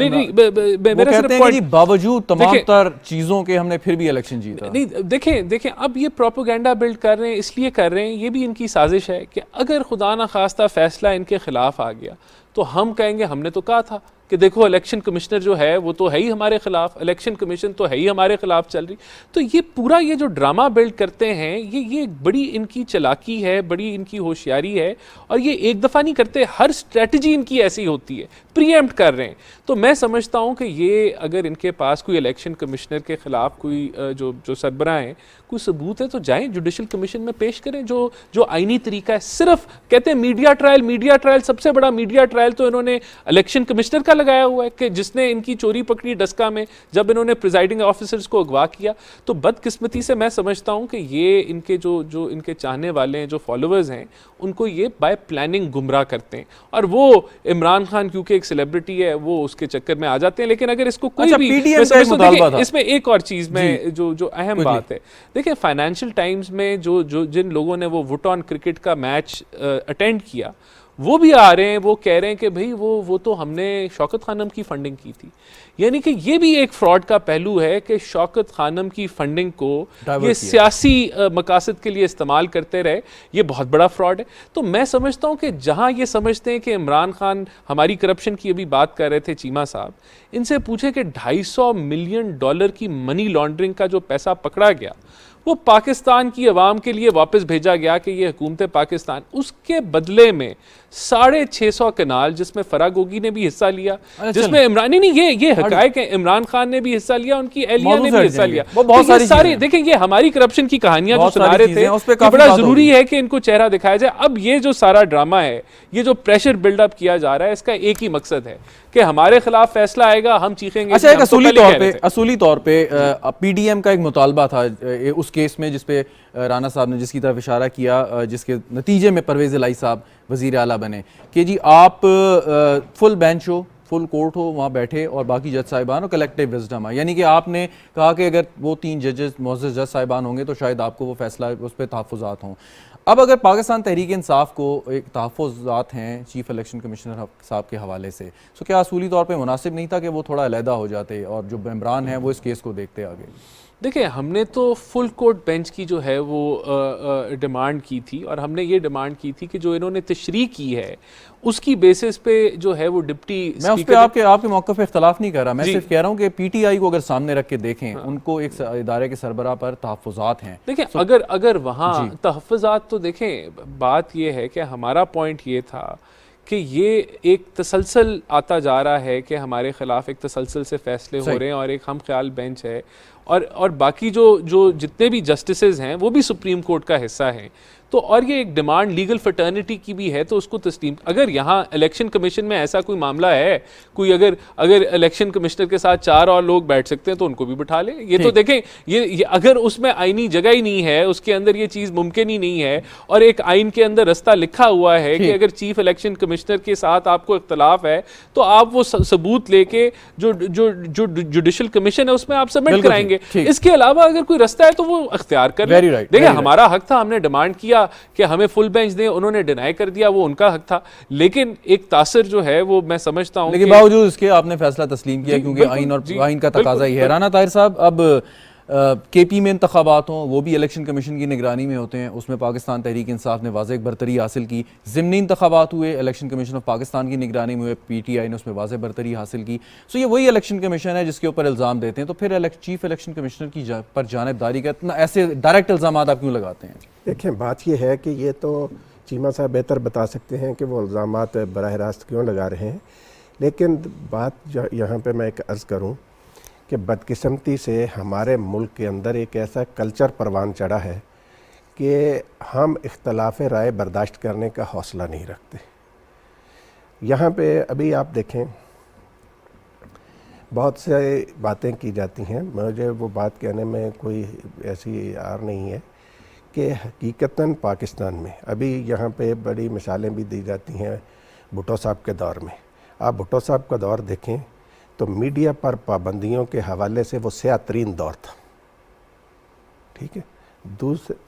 नहीं, बावजूद तमाम तर चीजों के हमने फिर भी इलेक्शन जीता। नहीं, देखें अब ये प्रोपोगेंडा बिल्ड कर रहे हैं, इसलिए कर रहे हैं, ये भी इनकी साजिश है कि अगर खुदा ना खास्ता फैसला इनके खिलाफ आ गया तो हम कहेंगे हमने तो कहा था कि देखो इलेक्शन कमिश्नर जो है वो तो है ही हमारे खिलाफ, इलेक्शन कमीशन तो है ही हमारे खिलाफ चल रही। तो ये पूरा ये जो ड्रामा बिल्ड करते हैं, ये बड़ी इनकी चालाकी है, बड़ी इनकी होशियारी है, और ये एक दफ़ा नहीं करते, हर स्ट्रेटजी इनकी ऐसी होती है, प्रीएम्प्ट कर रहे हैं। तो मैं समझता हूँ कि ये अगर इनके पास कोई इलेक्शन कमिश्नर के खिलाफ कोई जो सरबराह हैं कोई सबूत है तो जाएं जुडिशल कमीशन में पेश करें, जो आईनी तरीका है। सिर्फ कहते हैं मीडिया ट्रायल, सबसे बड़ा मीडिया ट्रायल तो इन्होंने इलेक्शन कमिश्नर का लगाया हुआ है कि जिसने इनकी चोरी पकड़ी डस्का में, जब इन्होंने प्रिजाइडिंग ऑफिसर्स को अगवा किया। तो बदकिस्मती से मैं समझता हूं कि ये इनके जो इनके चाहने वाले हैं, जो फॉलोअर्स हैं, उनको ये बाय प्लानिंग गुमराह करते हैं, और वो इमरान खान क्योंकि एक सेलिब्रिटी है वो उसके चक्कर में आ जाते हैं। लेकिन अगर इसको कोई भी इसमें एक और चीज में जो अहम बात है, देखिए फाइनेंशियल टाइम्स में जो जिन लोगों ने वो वुट ऑन क्रिकेट का मैच अटेंड किया वो भी आ रहे हैं, वो कह रहे हैं कि भाई वो तो हमने शौकत खानम की फंडिंग की थी। यानी कि ये भी एक फ्रॉड का पहलू है कि शौकत खानम की फंडिंग को ये सियासी मकासद के लिए इस्तेमाल करते रहे। ये बहुत बड़ा फ्रॉड है। तो मैं समझता हूँ कि जहाँ ये समझते हैं कि इमरान खान, हमारी करप्शन की अभी बात कर रहे थे चीमा साहब, इनसे पूछे कि $250 मिलियन की मनी लॉन्ड्रिंग का जो पैसा पकड़ा गया वो पाकिस्तान की अवाम के लिए वापस भेजा गया कि ये हुकूमत पाकिस्तान, उसके बदले में 650 कनाल, जिसमें फरागोगी ने भी हिस्सा लिया, जिसमें इमरान ये हकायक है, इमरान खान ने भी हिस्सा लिया, उनकी एहलिया ने भी हिस्सा लिया। बहुत सारी देखें, ये हमारी करप्शन की कहानियां जो सुना रहे थे, बड़ा जरूरी है कि इनको चेहरा दिखाया जाए। अब ये जो सारा ड्रामा है, ये जो प्रेशर बिल्डअप किया जा रहा है, इसका एक ही मकसद है कि हमारे खिलाफ फैसला आएगा, हम चीखेंगे। अच्छा, एक असूली तौर पे PDM का एक मुतालबा था उस केस में जिसपे राना साहब ने जिसकी तरफ इशारा किया, जिसके नतीजे में परवेज़ इलाही साहब वज़ीर आला बने, कि जी आप फुल बेंच हो, फुल कोर्ट हो, वहाँ बैठे और बाकी जज साहिबान और कलेक्टिव विजडम है। यानी कि आपने कहा कि अगर वो 3 जजेस मुअज़्ज़ज़ जज साहिबान होंगे तो शायद आपको वो फैसला उस पर तहफ़्फ़ुज़ात हों। अब अगर पाकिस्तान तहरीक इंसाफ को एक तहफ़्फ़ुज़ात हैं चीफ इलेक्शन कमिश्नर साहब के हवाले से, तो क्या असूली तौर पे मुनासिब नहीं था कि वो थोड़ा अलहदा हो जाते और जो इमरान है वो इस केस को देखते आगे? देखिए, हमने तो फुल कोर्ट बेंच की जो है वो डिमांड की थी, और हमने ये डिमांड की थी कि जो इन्होंने तशरीह की है उसकी बेसिस पे जो है वो डिप्टी मैं उस पे आपके मौक़िफ़ पे इख्तलाफ नहीं कर रहा, मैं सिर्फ कह रहा हूँ कि PTI को अगर सामने रख के देखें, उनको एक इदारे के सरबराह पर तहफ़्फ़ुज़ात हैं। देखें, अगर वहाँ तहफ़्फ़ुज़ात, तो देखें बात ये है कि हमारा पॉइंट ये था कि ये एक तसलसल आता जा रहा है कि हमारे खिलाफ एक तसलसल से फैसले हो रहे हैं, और एक हम ख्याल बेंच है, और बाकी जो जितने भी जस्टिसेज हैं वो भी सुप्रीम कोर्ट का हिस्सा हैं। तो और ये एक डिमांड लीगल फर्टर्निटी की भी है, तो उसको तस्लीम, अगर यहाँ इलेक्शन कमीशन में ऐसा कोई मामला है, कोई अगर इलेक्शन कमिश्नर के साथ 4 और लोग बैठ सकते हैं तो उनको भी बिठा ले। ये तो देखें, ये अगर उसमें आईनी जगह ही नहीं है, उसके अंदर ये चीज़ मुमकिन ही नहीं है, और एक आइन के अंदर रास्ता लिखा हुआ है कि अगर चीफ इलेक्शन कमिश्नर के साथ आपको इख्तलाफ है तो आप वो सबूत लेके जो जुडिशल कमीशन है उसमें आप सबमिट कराएंगे। इसके अलावा अगर कोई रास्ता है तो वो अख्तियार कर ले। देखिए, हमारा हक था, हमने डिमांड किया कि हमें फुल बेंच दें, उन्होंने डिनाई कर दिया, वो उनका हक था। लेकिन एक तासर जो है वो मैं समझता हूं, लेकिन बावजूद इसके आपने फैसला तस्लीम किया क्योंकि आइन का तकाजा ही है। राना ताहिर साहब, अब KP में इंतखाबात हों, वो भी इलेक्शन कमीशन की निगरानी में होते हैं, उसमें पाकिस्तान तहरीक इंसाफ ने वाज़ेह बरतरी हासिल की। ज़िमनी इंतखाबात हुए, इलेक्शन कमीशन ऑफ पाकिस्तान की निगरानी में हुए, PTI ने उसमें वाज़ेह बरतरी हासिल की। सो ये वही इलेक्शन कमीशन है जिसके ऊपर इल्ज़ाम देते हैं, तो फिर चीफ इलेक्शन कमिश्नर की पर जानिबदारी का इतना ऐसे डायरेक्ट इल्ज़ाम आप क्यों लगाते हैं? देखें, बात यह है कि ये तो चीमा साहब बेहतर बता सकते हैं कि वो इल्ज़ामात बराह रास्त क्यों लगा रहे हैं, लेकिन बात यहाँ पे मैं एक अर्ज़ करूँ कि बदकिस्मती से हमारे मुल्क के अंदर एक ऐसा कल्चर परवान चढ़ा है कि हम इख्तलाफ राय बर्दाश्त करने का हौसला नहीं रखते। यहाँ पे अभी आप देखें, बहुत से बातें की जाती हैं, मुझे वो बात कहने में कोई ऐसी आर नहीं है कि हकीकतन पाकिस्तान में अभी यहाँ पे बड़ी मिसालें भी दी जाती हैं भुट्टो साहब के दौर में। आप भुट्टो साहब का दौर देखें तो मीडिया पर पाबंदियों के हवाले से वो स्याह-तरीन दौर था, ठीक है।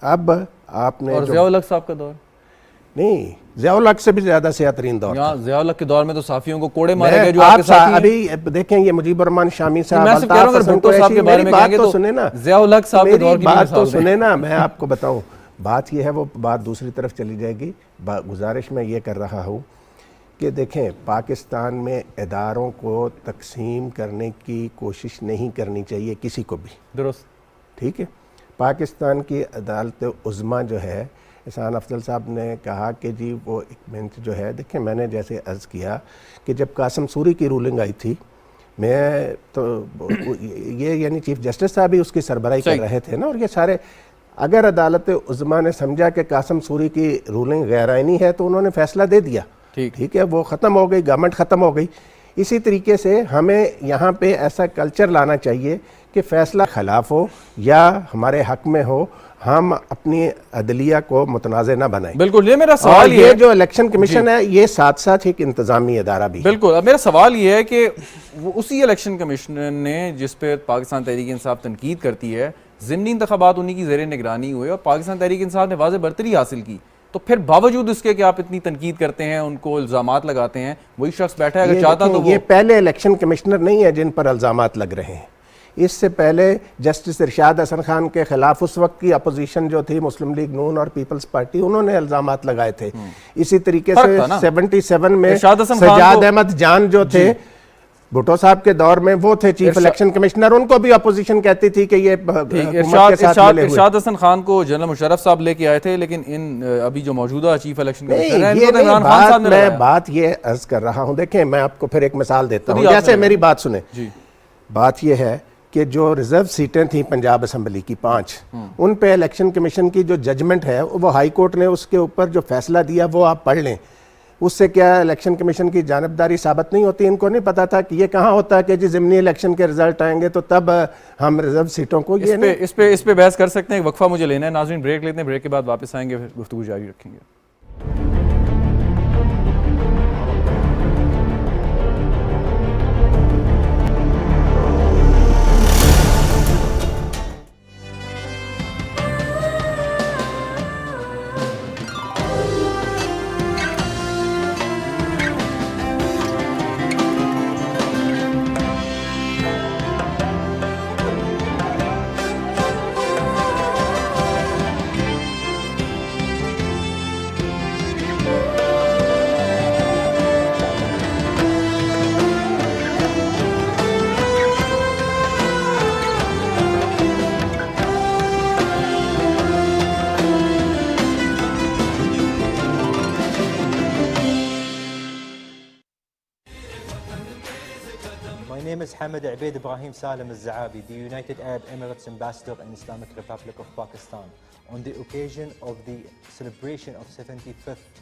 अब आपने और ज़िया-उल हक साहब का दौर नहीं, ज़िया-उल हक से भी ज़्यादा स्याह-तरीन दौर था। ज़िया-उल हक के दौर में तो साफियों को कोड़े मारे गए जो आपके साथ अभी देखें, ये मुजीबुर रहमान शामी साहब, भुट्टो साहब के बारे में कहेंगे तो सुने ना, ज़िया-उल हक साहब के दौर की बात तो सुने ना, मैं आपको बताऊं, बात ये है, वो बात दूसरी तरफ चली जाएगी। गुजारिश मैं ये कर रहा हूँ कि देखें, पाकिस्तान में इदारों को तकसीम करने की कोशिश नहीं करनी चाहिए किसी को भी, दुरुस्त, ठीक है। पाकिस्तान की अदालत उज़्मा जो है, एहसान अफजल साहब ने कहा कि जी वो एक बेंच जो है, देखें मैंने जैसे अर्ज़ किया कि जब कासिम सूरी की रूलिंग आई थी, मैं तो ये यानी चीफ जस्टिस साहब भी उसकी सरबराही कर रहे थे ना, और ये सारे, अगर अदालत उज़्मा ने समझा कि कासिम सूरी की रूलिंग गैर आईनी है तो उन्होंने फैसला दे दिया, ठीक है, वो ख़त्म हो गई, गवर्नमेंट ख़त्म हो गई। इसी तरीके से हमें यहाँ पे ऐसा कल्चर लाना चाहिए कि फ़ैसला खिलाफ हो या हमारे हक में हो, हम अपनी अदलिया को मुतनाज़ ना बनाएं। बिल्कुल, ये मेरा सवाल ये जो इलेक्शन कमीशन है, ये साथ साथ एक इंतज़ामी इदारा भी। बिल्कुल, अब मेरा सवाल ये है कि वो उसी इलेक्शन कमीशन ने जिस पे पाकिस्तान तहरीक इंसाफ तनकीद करती है, ज़िमनी इंतखाबात उन्हीं की ज़ेर निगरानी हुए और पाकिस्तान तहरीक इंसाफ ने वाज़ेह बरतरी हासिल की, तो फिर बावजूद इसके कि आप इतनी तनकीद करते हैं, उनको इल्ज़ामात लगाते हैं, वही शख्स बैठा है, अगर चाहता तो ये पहले इलेक्शन कमिश्नर नहीं है जिन पर इल्ज़ामात लग रहे हैं। इससे पहले जस्टिस इरशाद हसन खान के खिलाफ उस वक्त की अपोजिशन जो थी, मुस्लिम लीग नून और पीपल्स पार्टी, उन्होंने इल्ज़ामात लगाए थे। इसी तरीके से 77 में सजाद अहमद जान जो थे, भुट्टो साहब के दौर में वो थे चीफ इलेक्शन कमिश्नर, उनको भी अपोजिशन कहती थी कि ये इरशाद हसन खान को जनरल मुशर्रफ साहब लेके आए थे, लेकिन इन अभी जो मौजूदा चीफ इलेक्शन कमिश्नर हैं, इनको इमरान खान साहब ने लगाया। मैं बात ये अर्ज कर रहा हूँ, देखें मैं आपको फिर एक मिसाल देता हूँ, जैसे मेरी बात सुने। बात ये है कि जो रिजर्व सीटें थी पंजाब असम्बली की 5, उन पे इलेक्शन कमीशन की जो जजमेंट है, वो हाई कोर्ट ने उसके ऊपर जो फैसला दिया वो आप पढ़ लें। उससे क्या इलेक्शन कमीशन की जानिबदारी साबित नहीं होती। इनको नहीं पता था कि ये कहाँ होता है कि जी ज़िमनी इलेक्शन के रिजल्ट आएंगे तो तब हम रिजर्व सीटों को इस पे बहस कर सकते हैं। वक्फा मुझे लेना है, नाज़रीन ब्रेक लेते हैं, ब्रेक के बाद वापस आएंगे, फिर गुफ्तगू जारी रखेंगे। Hamid Abeid Ibrahim Salem Al-Zaabi, the United Arab Emirates Ambassador in Islamic Republic of Pakistan, on the occasion of the celebration of 75th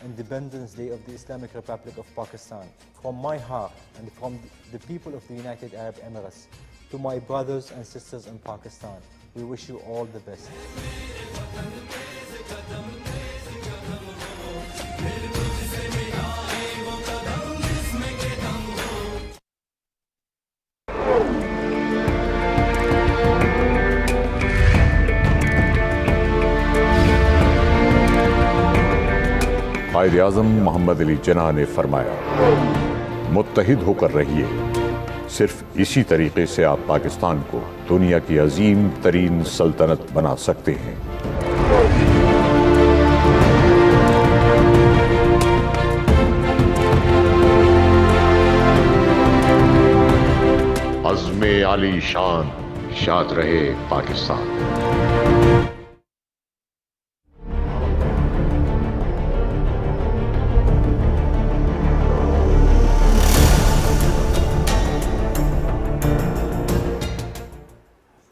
Independence Day of the Islamic Republic of Pakistan. From my heart and from the people of the United Arab Emirates to my brothers and sisters in Pakistan, we wish you all the best. Quaid-e-Azam Mohammad Ali Jinnah ने फरमाया, मुत्तहिद होकर रहिए, सिर्फ इसी तरीके से आप पाकिस्तान को दुनिया की अजीम तरीन सल्तनत बना सकते हैं। अज़्मे आली शान, शाद रहे पाकिस्तान।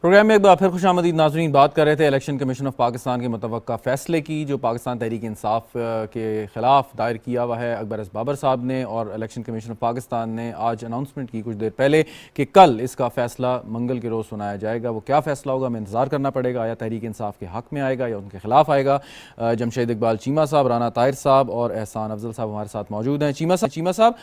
प्रोग्राम में एक बार फिर खुशामदीद नाज़रीन। बात कर रहे थे इलेक्शन कमीशन ऑफ पाकिस्तान के मुतवक्का फ़ैसले की जो पाकिस्तान तहरीक इंसाफ के ख़िलाफ़ दायर किया हुआ है अकबर एस बाबर साहब ने, और इलेक्शन कमीशन ऑफ पाकिस्तान ने आज अनाउंसमेंट की कुछ देर पहले कि कल इसका फ़ैसला मंगल के रोज़ सुनाया जाएगा। वो क्या फ़ैसला होगा हमें इंतज़ार करना पड़ेगा, या तहरीक इंसाफ के हक़ में आएगा या उनके ख़िलाफ़ आएगा। जमशेद इकबाल चीमा साहब, राना ताहिर साहब और एहसान अफजल साहब हमारे साथ मौजूद हैं। चीमा साहब,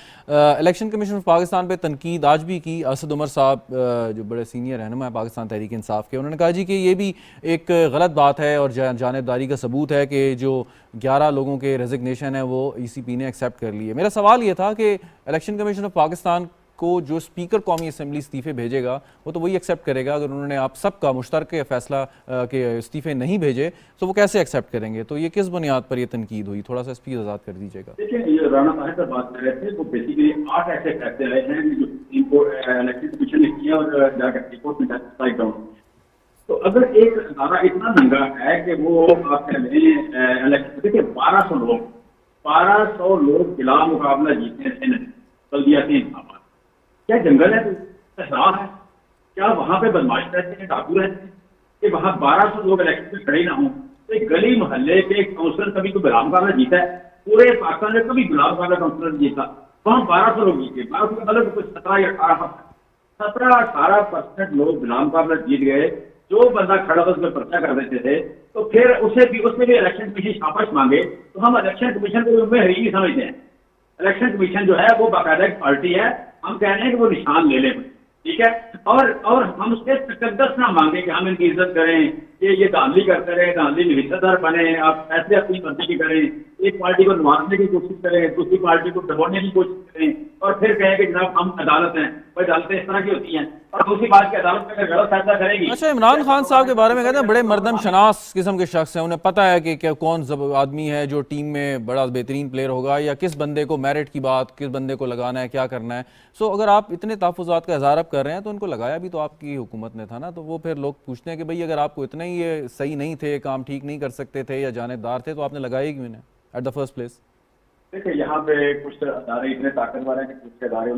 इलेक्शन कमीशन ऑफ पाकिस्तान पर तनकीद आज भी की असद उमर साहब जो बड़े सीनियर रहनुमा है पाकिस्तान तहरीक इंसाफ के, उन्होंने कहा जी कि ये भी एक गलत बात है और जानिबदारी का सबूत है कि जो 11 लोगों के रेजिग्नेशन है वो ईसीपी ने एक्सेप्ट कर लिए। मेरा सवाल ये था कि इलेक्शन कमीशन ऑफ पाकिस्तान को जो स्पीकर कौमी असम्बली इस्तीफ़े भेजेगा वो तो वही एक्सेप्ट करेगा। अगर उन्होंने आप सबका मुश्तरक फैसला के इस्तीफ़े नहीं भेजे तो वो कैसे एक्सेप्ट करेंगे? तो ये किस बुनियाद पर ये तनकीद हुई, थोड़ा सा इसकी वजाहत कर दीजिएगा। देखिए, ये राना ताहिर साहब बात कर रहे थे, वो बेसिकली 8 ऐसे फैसले आए हैं जो इनको इलेक्शन कमीशन ने किया और जाकर रिपोर्ट में स्ट्राइक डाउन। तो अगर एक अदारा इतना नंगा है कि वो आप कह लें इलेक्शन, देखिए 1200 लोग बिला मुकाबला जीते थे बल्दियाती इंतखाबात। क्या जंगल है, सहरा है? क्या वहाँ पे बदमाश रहते हैं, डाकू रहते हैं कि वहाँ 1200 लोग इलेक्शन में खड़े ना हों? तो एक गली मोहल्ले के काउंसलर कभी तो बिला मुकाबला जीता है, पूरे पाकिस्तान में कभी बिला मुकाबला काउंसलर जीता, वहाँ 1200 लोग जीते। 1200 मतलब कुछ 17 या 18% लोग बिला मुकाबला जीत गए। जो बंदा खड़ा था उसमें पर्चा कर देते थे, तो फिर उससे भी इलेक्शन कमीशन शाबाश मांगे तो हम इलेक्शन कमीशन को उनमें हरीगी समझते हैं। इलेक्शन कमीशन जो है वो बाकायदा एक पार्टी है, हम कह रहे हैं कि वो निशान ले लें, ठीक है, और हम उससे तकद्दस ना मांगे कि हम इनकी इज्जत करें, कि ये धांधली करते रहे, धांधली में हिस्सेदार बने, आप फैसले अपनी मर्जी की करें, एक पार्टी को नवाजने की कोशिश करें, दूसरी पार्टी को दबाने की कोशिश करें और फिर कहें कि जनाब हम अदालत हैं। भाई अदालतें इस तरह की होती हैं। और दूसरी बात की अदालत में अगर गलत फैसला करेगी। अच्छा, इमरान खान साहब के बारे में कहते हैं बड़े मर्दम शनास किस्म के शख्स हैं, उन्हें पता है कि क्या कौन आदमी है जो टीम में बड़ा बेहतरीन प्लेयर होगा, या किस बंदे को मेरिट की बात, किस बंदे को लगाना है, क्या करना है। सो अगर आप इतने तहफ़्फ़ुज़ात का इज़हार कर रहे हैं तो उनको लगाया भी तो आपकी हुकूमत ने था ना। तो वो फिर लोग पूछते हैं कि भाई अगर आपको इतने ही ये सही नहीं थे, काम ठीक नहीं कर सकते थे या जानेदार थे, तो आपने लगाया क्यों इन्हें एट द फर्स्ट प्लेस? देखिए, यहाँ पे कुछ अदारे इतने ताकतवर हैं कि दूसरे अदारे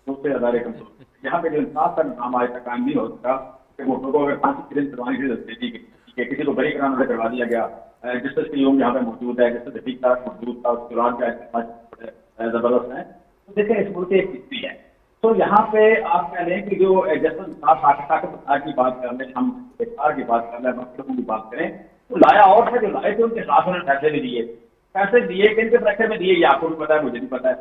दूसरे अदारे कमजोर। यहाँ पे जो इंसाफ का निज़ाम आज तक कायम नहीं हो सका कि वोटों को अगर फांसी की करवानी थी कि किसी को बरी कराना से करवा दिया गया। जस्टिस कयूम यहाँ पे मौजूद है, जस्टिस रफीक साहब मौजूद था, उसके बाद का जबरदस्त है। तो देखिए, इस मुल्क की एक हिस्ट्री है। तो यहाँ पे आप कह लें कि जो जस्टिस ताकत की बात कर लें, हम की बात कर लें, मकसदों की बात करें, तो लाया और था जो लाए थे उनके खिलाफ उन्होंने फैसले दिए किन के प्रेशर में दिए ये आपको भी पता है, मुझे भी पता है।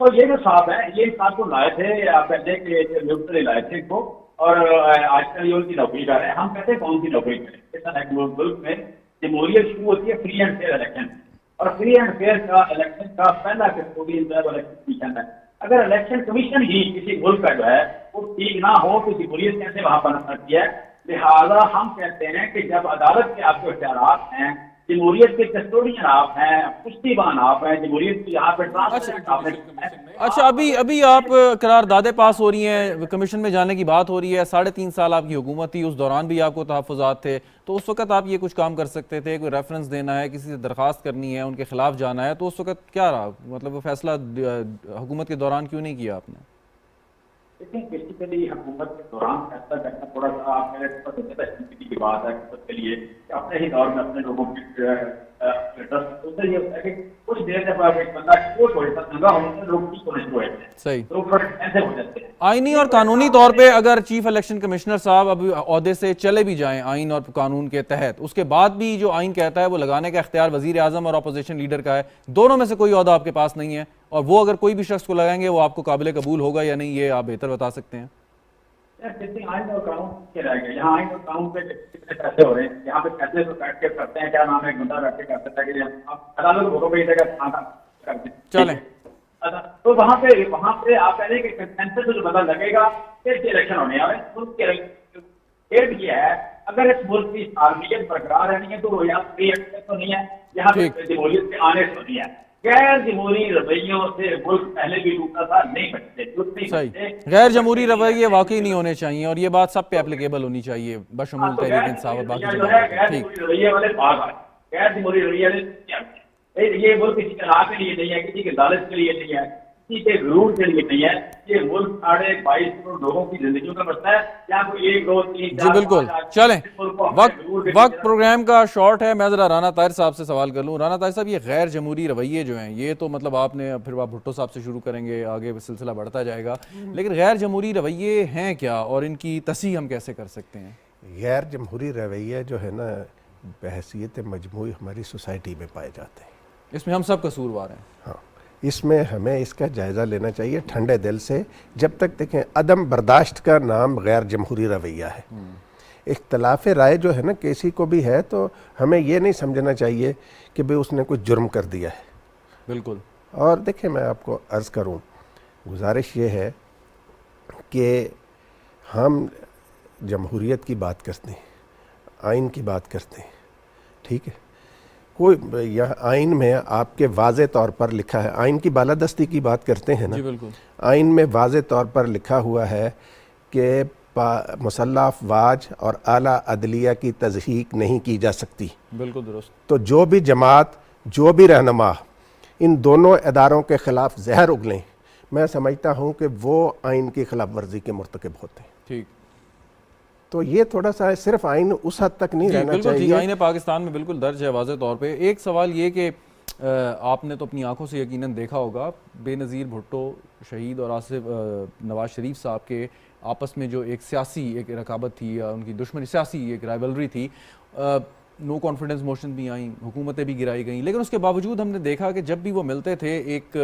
तो ये जो साहब है, ये साहब को लाए थे, आप कहते हैं कि नियुक्त लाए थे इनको, और आजकल ये उनकी नौकरी कर रहे हैं। हम कहते हैं कौन सी नौकरी करें? इस मुल्क में जमहूरियत शुरू होती है फ्री एंड फेयर इलेक्शन, और फ्री एंड फेयर का इलेक्शन का पहला कस्टोडियन इलेक्शन कमीशन है। अगर इलेक्शन कमीशन ही किसी मुल्क का जो है वो ठीक ना हो तो जमहूरियत कैसे वहां पर सकती है? लिहाजा हम कहते हैं कि जब अदालत के आपके इख्तियारात हैं, जमहूरियत के कस्टोडियन आप हैं, पुश्तीबान आप हैं, जमहूरियत की यहाँ पे अच्छा, अभी आप करारदादें पास हो रही हैं, कमीशन में जाने की बात हो रही है। 3.5 साल आपकी हुकूमत थी, उस दौरान भी आपको तहफ़्फ़ुज़ात थे, तो उस वक्त आप ये कुछ काम कर सकते थे, कोई रेफरेंस देना है, किसी से दरख्वास्त करनी है, उनके खिलाफ जाना है, तो उस वक्त क्या रहा? मतलब वो फैसला हुकूमत के दौरान क्यों नहीं किया आपने? देखिए, बेसिकली हुकूमत के दौरान फैसला करना थोड़ा सा आप मेरे की बात है के लिए अपने ही दौर में अपने लोगों की कुछ देर जब एक बंदा लोग ठीक होने शुरू होते हैं, सही लोग थोड़े ऐसे हो जाते हैं। आईनी और कानूनी तौर पे अगर चीफ इलेक्शन कमिश्नर साहब अभी ओहदे से चले भी जाएं आइन और कानून के तहत, उसके बाद भी जो आइन कहता है वो लगाने का इख्तियार वजीर आजम और अपोजिशन लीडर का है। दोनों में से कोई ओहदा आपके पास नहीं है, और वो अगर कोई भी शख्स को लगाएंगे वो आपको काबिल कबूल होगा या नहीं, ये आप बेहतर बता सकते हैं। आइन और कानून के रह गए, यहाँ आइन और कानून पे कितने पैसे हो रहे हैं, यहाँ पे पैसे तो बैठ के करते हैं, क्या नाम है, एक बंदा बैठ के कर सकता है कि आप अदालत को फोटो भेज देगा। चलें, तो वहाँ पे आप कह रहे हैं कि कंसेंसस जो पता लगेगा फिर इलेक्शन होने आए। मुल्क के डेट ये है, अगर इस मुल्क की सार्वजनिक बरकरार रहनी है तो यहाँ फ्री एक्सेस तो नहीं है, यहाँ पे जमहूरियत के आने से नहीं है। गैर जमहूरी रवैयों से मुल्क पहले भी टूटा था, नहीं बचते। सही, गैर जमहूरी रवैये वाकई नहीं होने चाहिए और ये बात सब पे एप्लीकेबल होनी चाहिए बशमूल तहरीक इंसाफ और बाकी रवैये वाले बाग आए, गैर जमहूरी रवैये ये मुल्क किसी के राह के लिए नहीं है, किसी के लालच के लिए नहीं है, किसी के गुरूर के लिए नहीं है। ये मुल्क 22.5 करोड़ लोगों की जिंदगी का मसला है, या कोई 1 2 3 4 जी बिल्कुल। चलें, वक्त प्रोग्राम का शॉर्ट है। मैं जरा राना ताहिर साहब से सवाल कर लूँ। राना ताहिर साहब, ये गैर जमहूरी रवैये जो हैं, ये तो मतलब आपने फिर आप भुट्टो साहब से शुरू करेंगे, आगे सिलसिला बढ़ता जाएगा, लेकिन गैर जमहूरी रवैये हैं क्या और इनकी तस्हीह हम कैसे कर सकते हैं? गैर जमहूरी रवैया जो है ना, बहैसियत मजमूई हमारी सोसाइटी में पाए जाते हैं। इसमें हम सब कसूरवार हैं। हाँ, इसमें हमें इसका जायज़ा लेना चाहिए ठंडे दिल से। जब तक देखें, अदम बर्दाश्त का नाम गैर जमहूरी रवैया है। इख्तलाफ राय जो है ना किसी को भी है, तो हमें ये नहीं समझना चाहिए कि भाई उसने कुछ जुर्म कर दिया है। बिल्कुल। और देखिए, मैं आपको अर्ज़ करूं, गुजारिश ये है कि हम जमहूरियत की बात करते हैं, आइन की बात करते हैं, ठीक है। कोई यह आइन में आपके वाज़े तौर पर लिखा है, आइन की बालादस्ती की बात करते हैं ना, आइन में वाज़े तौर पर लिखा हुआ है कि मुसल्लह अफवाज और आला अदलिया की तज़हीक नहीं की जा सकती। बिल्कुल दुरुस्त। तो जो भी जमात, जो भी रहनुमा इन दोनों इदारों के ख़िलाफ़ जहर उगलें, मैं समझता हूँ कि वो आइन की खिलाफ वर्जी के मुर्तकब होते हैं। ठीक। तो ये थोड़ा सा सिर्फ आइन उस हद तक नहीं रहना चाहिए। आइन पाकिस्तान में बिल्कुल दर्ज है वाज़े तौर पे। एक सवाल ये कि आपने तो अपनी आंखों से यकीनन देखा होगा, बेनज़ीर भुट्टो शहीद और आसिफ नवाज शरीफ साहब के आपस में जो एक सियासी एक रकाबत थी या उनकी दुश्मनी, सियासी एक राइवलरी थी, नो कॉन्फिडेंस मोशन भी आई, हुकूमतें भी गिराई गई, लेकिन उसके बावजूद हमने देखा कि जब भी वो मिलते थे एक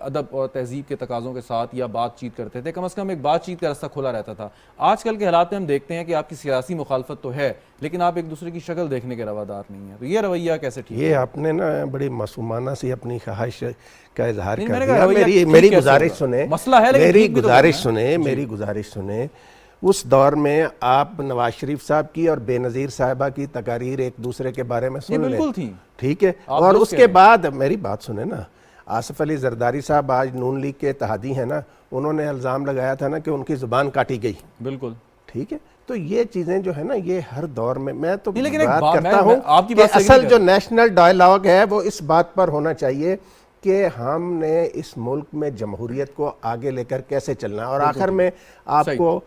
अदब और तहजीब के तकाज़ों के साथ या बातचीत करते थे, कम से कम एक बातचीत का रास्ता खुला रहता था। आजकल के हालात में हम देखते हैं कि आपकी सियासी मुखालफत तो है, लेकिन आप एक दूसरे की शक्ल देखने के रवादार नहीं है। तो ये रवैया कैसे ठीक? ये आपने ना बड़ी मासूमाना सी अपनी ख्वाहिश का इजहार कर दिया। मेरी गुजारिश सुने, मसला है, मेरी गुजारिश सुने, मेरी गुजारिश सुने। उस दौर में आप नवाज शरीफ साहब की और बेनज़ीर साहिबा की तकारीर एक दूसरे के बारे में सुन लें, ठीक है। और उसके बाद मेरी बात सुने ना, आसिफ अली जरदारी साहब आज नून लीग के इत्तेहादी हैं ना, उन्होंने इल्ज़ाम लगाया था ना कि उनकी ज़ुबान काटी गई। बिल्कुल ठीक है। तो ये चीज़ें जो है ना, ये हर दौर में, मैं तो बात करता हूँ कि असल जो नेशनल डायलॉग है वो इस बात पर होना चाहिए कि हमने इस मुल्क में जमहूरियत को आगे लेकर कैसे चलना है। और आखिर में आपको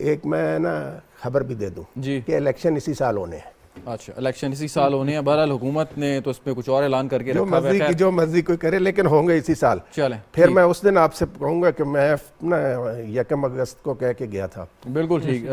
एक मैं ना खबर भी दे दूं जी कि इलेक्शन इसी साल होने हैं। अच्छा, इलेक्शन इसी साल होने हैं। बहरहाल हुकूमत ने तो इसमें कुछ और ऐलान करके जो मर्जी कोई करे, लेकिन होंगे इसी साल। चलें, फिर मैं उस दिन आपसे कहूँगा कि मैं ना 1 अगस्त को कह के गया था। बिल्कुल ठीक।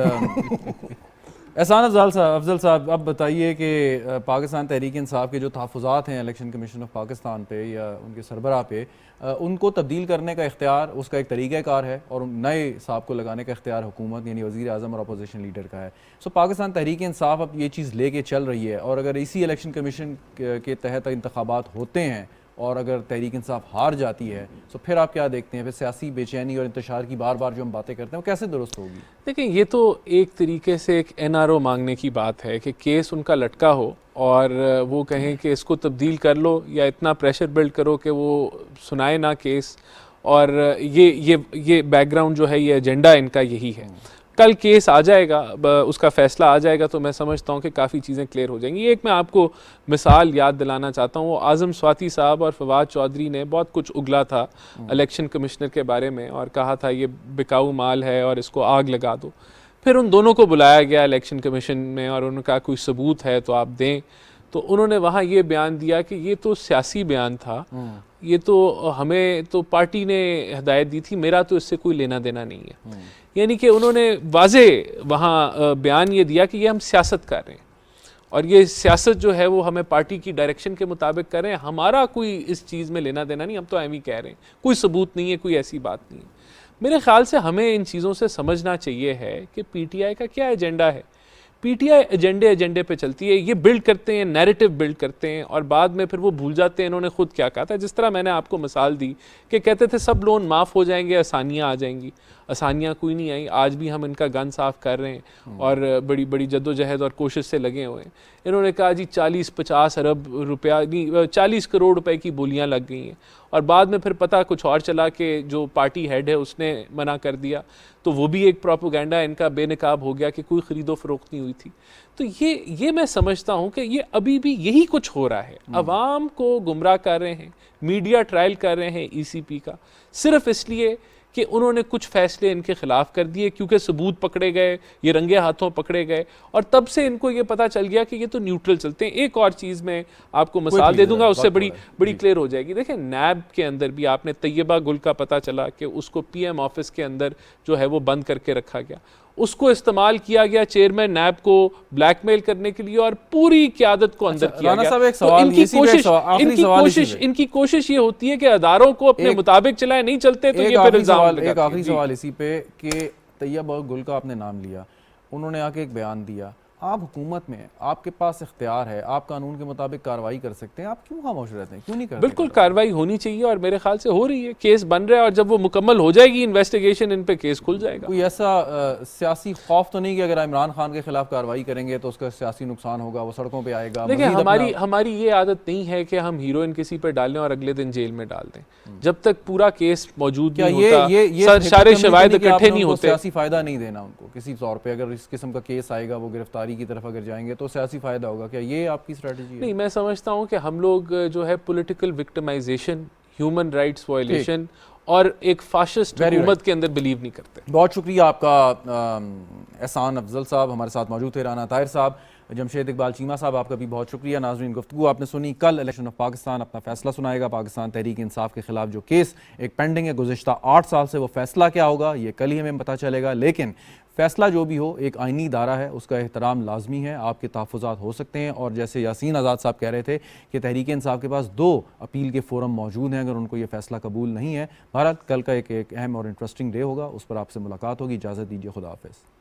एहसान अफजल साहब, अब बताइए कि पाकिस्तान तहरीक इंसाफ के जो तहफ़्फ़ुज़ात हैं इलेक्शन कमीशन ऑफ पाकिस्तान पे या उनके सरबराह पे, उनको तब्दील करने का इख्तियार उसका एक तरीक़ाकार है और नए साहब को लगाने का इख्तियार हुकूमत यानी वज़ीर आज़म और अपोजिशन लीडर का है। सो पाकिस्तान तहरीक इंसाफ अब ये चीज़ लेके चल रही है, और अगर इसी इलेक्शन कमीशन के तहत इंतखाबात होते हैं और अगर तहरीक इंसाफ हार जाती है, तो फिर आप क्या देखते हैं? फिर सियासी बेचैनी और इंतशार की बार बार जो हम बातें करते हैं वो कैसे दुरुस्त होगी? देखिए, ये तो एक तरीके से एक NRO मांगने की बात है कि केस उनका लटका हो और वो कहें कि इसको तब्दील कर लो या इतना प्रेशर बिल्ड करो कि वो सुनाए ना केस। और ये बैकग्राउंड जो है, ये एजेंडा इनका यही है। कल केस आ जाएगा, उसका फ़ैसला आ जाएगा, तो मैं समझता हूँ कि काफ़ी चीज़ें क्लियर हो जाएंगी। एक मैं आपको मिसाल याद दिलाना चाहता हूँ। आज़म स्वाति साहब और फवाद चौधरी ने बहुत कुछ उगला था इलेक्शन कमिश्नर के बारे में और कहा था ये बिकाऊ माल है और इसको आग लगा दो। फिर उन दोनों को बुलाया गया इलेक्शन कमीशन में और उनका कोई सबूत है तो आप दें। तो उन्होंने वहाँ ये बयान दिया कि ये तो सियासी बयान था, ये तो हमें तो पार्टी ने हिदायत दी थी, मेरा तो इससे कोई लेना देना नहीं है। यानी कि उन्होंने वाजे वहाँ बयान ये दिया कि ये हम सियासत कर रहे हैं और ये सियासत जो है वो हमें पार्टी की डायरेक्शन के मुताबिक कर रहे हैं, हमारा कोई इस चीज़ में लेना देना नहीं, हम तो एम ही कह रहे हैं, कोई सबूत नहीं है, कोई ऐसी बात नहीं है। मेरे ख्याल से हमें इन चीज़ों से समझना चाहिए है कि PTI का क्या एजेंडा है। पीटीआई एजेंडे पे चलती है, ये बिल्ड करते हैं, नैरेटिव बिल्ड करते हैं और बाद में फिर वो भूल जाते हैं इन्होंने खुद क्या कहा था। जिस तरह मैंने आपको मिसाल दी कि कहते थे सब लोन माफ़ हो जाएंगे, आसानियाँ आ जाएंगी, आसानियाँ कोई नहीं आई। आज भी हम इनका गन साफ कर रहे हैं और बड़ी बड़ी जद्दोजहद और कोशिश से लगे हुए हैं। इन्होंने कहा जी 40-50 अरब रुपया नहीं 40 करोड़ रुपए की बोलियां लग गई हैं और बाद में फिर पता कुछ और चला कि जो पार्टी हेड है उसने मना कर दिया, तो वो भी एक प्रोपेगेंडा इनका बेनकाब हो गया कि कोई ख़रीदो फरोख्त नहीं हुई थी। तो ये मैं समझता हूँ कि ये अभी भी यही कुछ हो रहा है, अवाम को गुमराह कर रहे हैं, मीडिया ट्रायल कर रहे हैं ईसीपी का, सिर्फ इसलिए कि उन्होंने कुछ फैसले इनके खिलाफ कर दिए क्योंकि सबूत पकड़े गए, ये रंगे हाथों पकड़े गए और तब से इनको ये पता चल गया कि ये तो न्यूट्रल चलते हैं। एक और चीज़ मैं आपको मिसाल दे दूंगा, उससे बड़ी क्लियर हो जाएगी। देखिए नैब के अंदर भी आपने तैयबा गुल का पता चला कि उसको पीएम ऑफिस के अंदर जो है वो बंद करके रखा गया, उसको इस्तेमाल किया गया चेयरमैन नैब को ब्लैकमेल करने के लिए और पूरी क़यादत को अंदर किया गया। तो इनकी कोशिश ये होती है कि अदारों को अपने मुताबिक चलाए, नहीं चलते तो ये फिर इल्जाम। एक आखिरी सवाल इसी पे कि तैयबा गुल का आपने नाम लिया, उन्होंने आके एक बयान दिया, आप हुकूमत में, आपके पास इख्तियार है, आप कानून के मुताबिक कार्रवाई कर सकते हैं, आप क्यों खामोश रहते हैं, क्यों नहीं करते? बिल्कुल कार्रवाई होनी चाहिए और मेरे ख्याल से हो रही है, केस बन रहा है और जब वो मुकम्मल हो जाएगी इन्वेस्टिगेशन, इन पे केस खुल जाएगा। कोई ऐसा सियासी खौफ तो नहीं कि अगर इमरान खान के खिलाफ कार्रवाई करेंगे तो उसका सियासी नुकसान होगा, वो सड़कों पर आएगा? देखिए हमारी ये आदत नहीं है कि हम हीरोइन किसी पर डालें और अगले दिन जेल में डाल दें जब तक पूरा केस मौजूद नहीं होता, सारे शवाहिद इकट्ठे नहीं होते। सियासी फायदा नहीं देना उनको किसी तौर पे, अगर इस किस्म का केस आएगा वो गिरफ्तारी की तरफ अगर जाएंगे तो सियासी फायदा होगा, क्या ये आपकी स्ट्रेटजी है? नहीं, मैं समझता हूँ कि हम लोग जो है political victimisation, human rights violation और एक फाशिस्ट हुकूमत के अंदर बिलीव नहीं करते। बहुत शुक्रिया आपका एहसान अफजल साहब हमारे साथ मौजूद थे, राना ताहिर साहब, जमशेद इकबाल चीमा साहब, आपका भी बहुत शुक्रिया। नाज़रीन, गुफ्तगू आपने सुनी। कल इलेक्शन ऑफ पाकिस्तान अपना फैसला सुनाएगा। पाकिस्तान तहरीक इंसाफ के खिलाफ जो केस एक पेंडिंग है गुज़िश्ता 8 साल से, वो फैसला क्या होगा ये कल ही हमें पता चलेगा। लेकिन फैसला जो भी हो, एक आइनी इदारा है, उसका एहतराम लाजमी है। आपके तहफ़्फ़ुज़ात हो सकते हैं और जैसे यासीन आज़ाद साहब कह रहे थे कि तहरीक इंसाफ के पास 2 अपील के फ़ोरम मौजूद हैं अगर उनको ये फैसला कबूल नहीं है। भारत कल का एक अहम और इंटरेस्टिंग डे होगा, उस पर आपसे मुलाकात होगी। इजाज़त दीजिए, खुदा हाफ़िज़।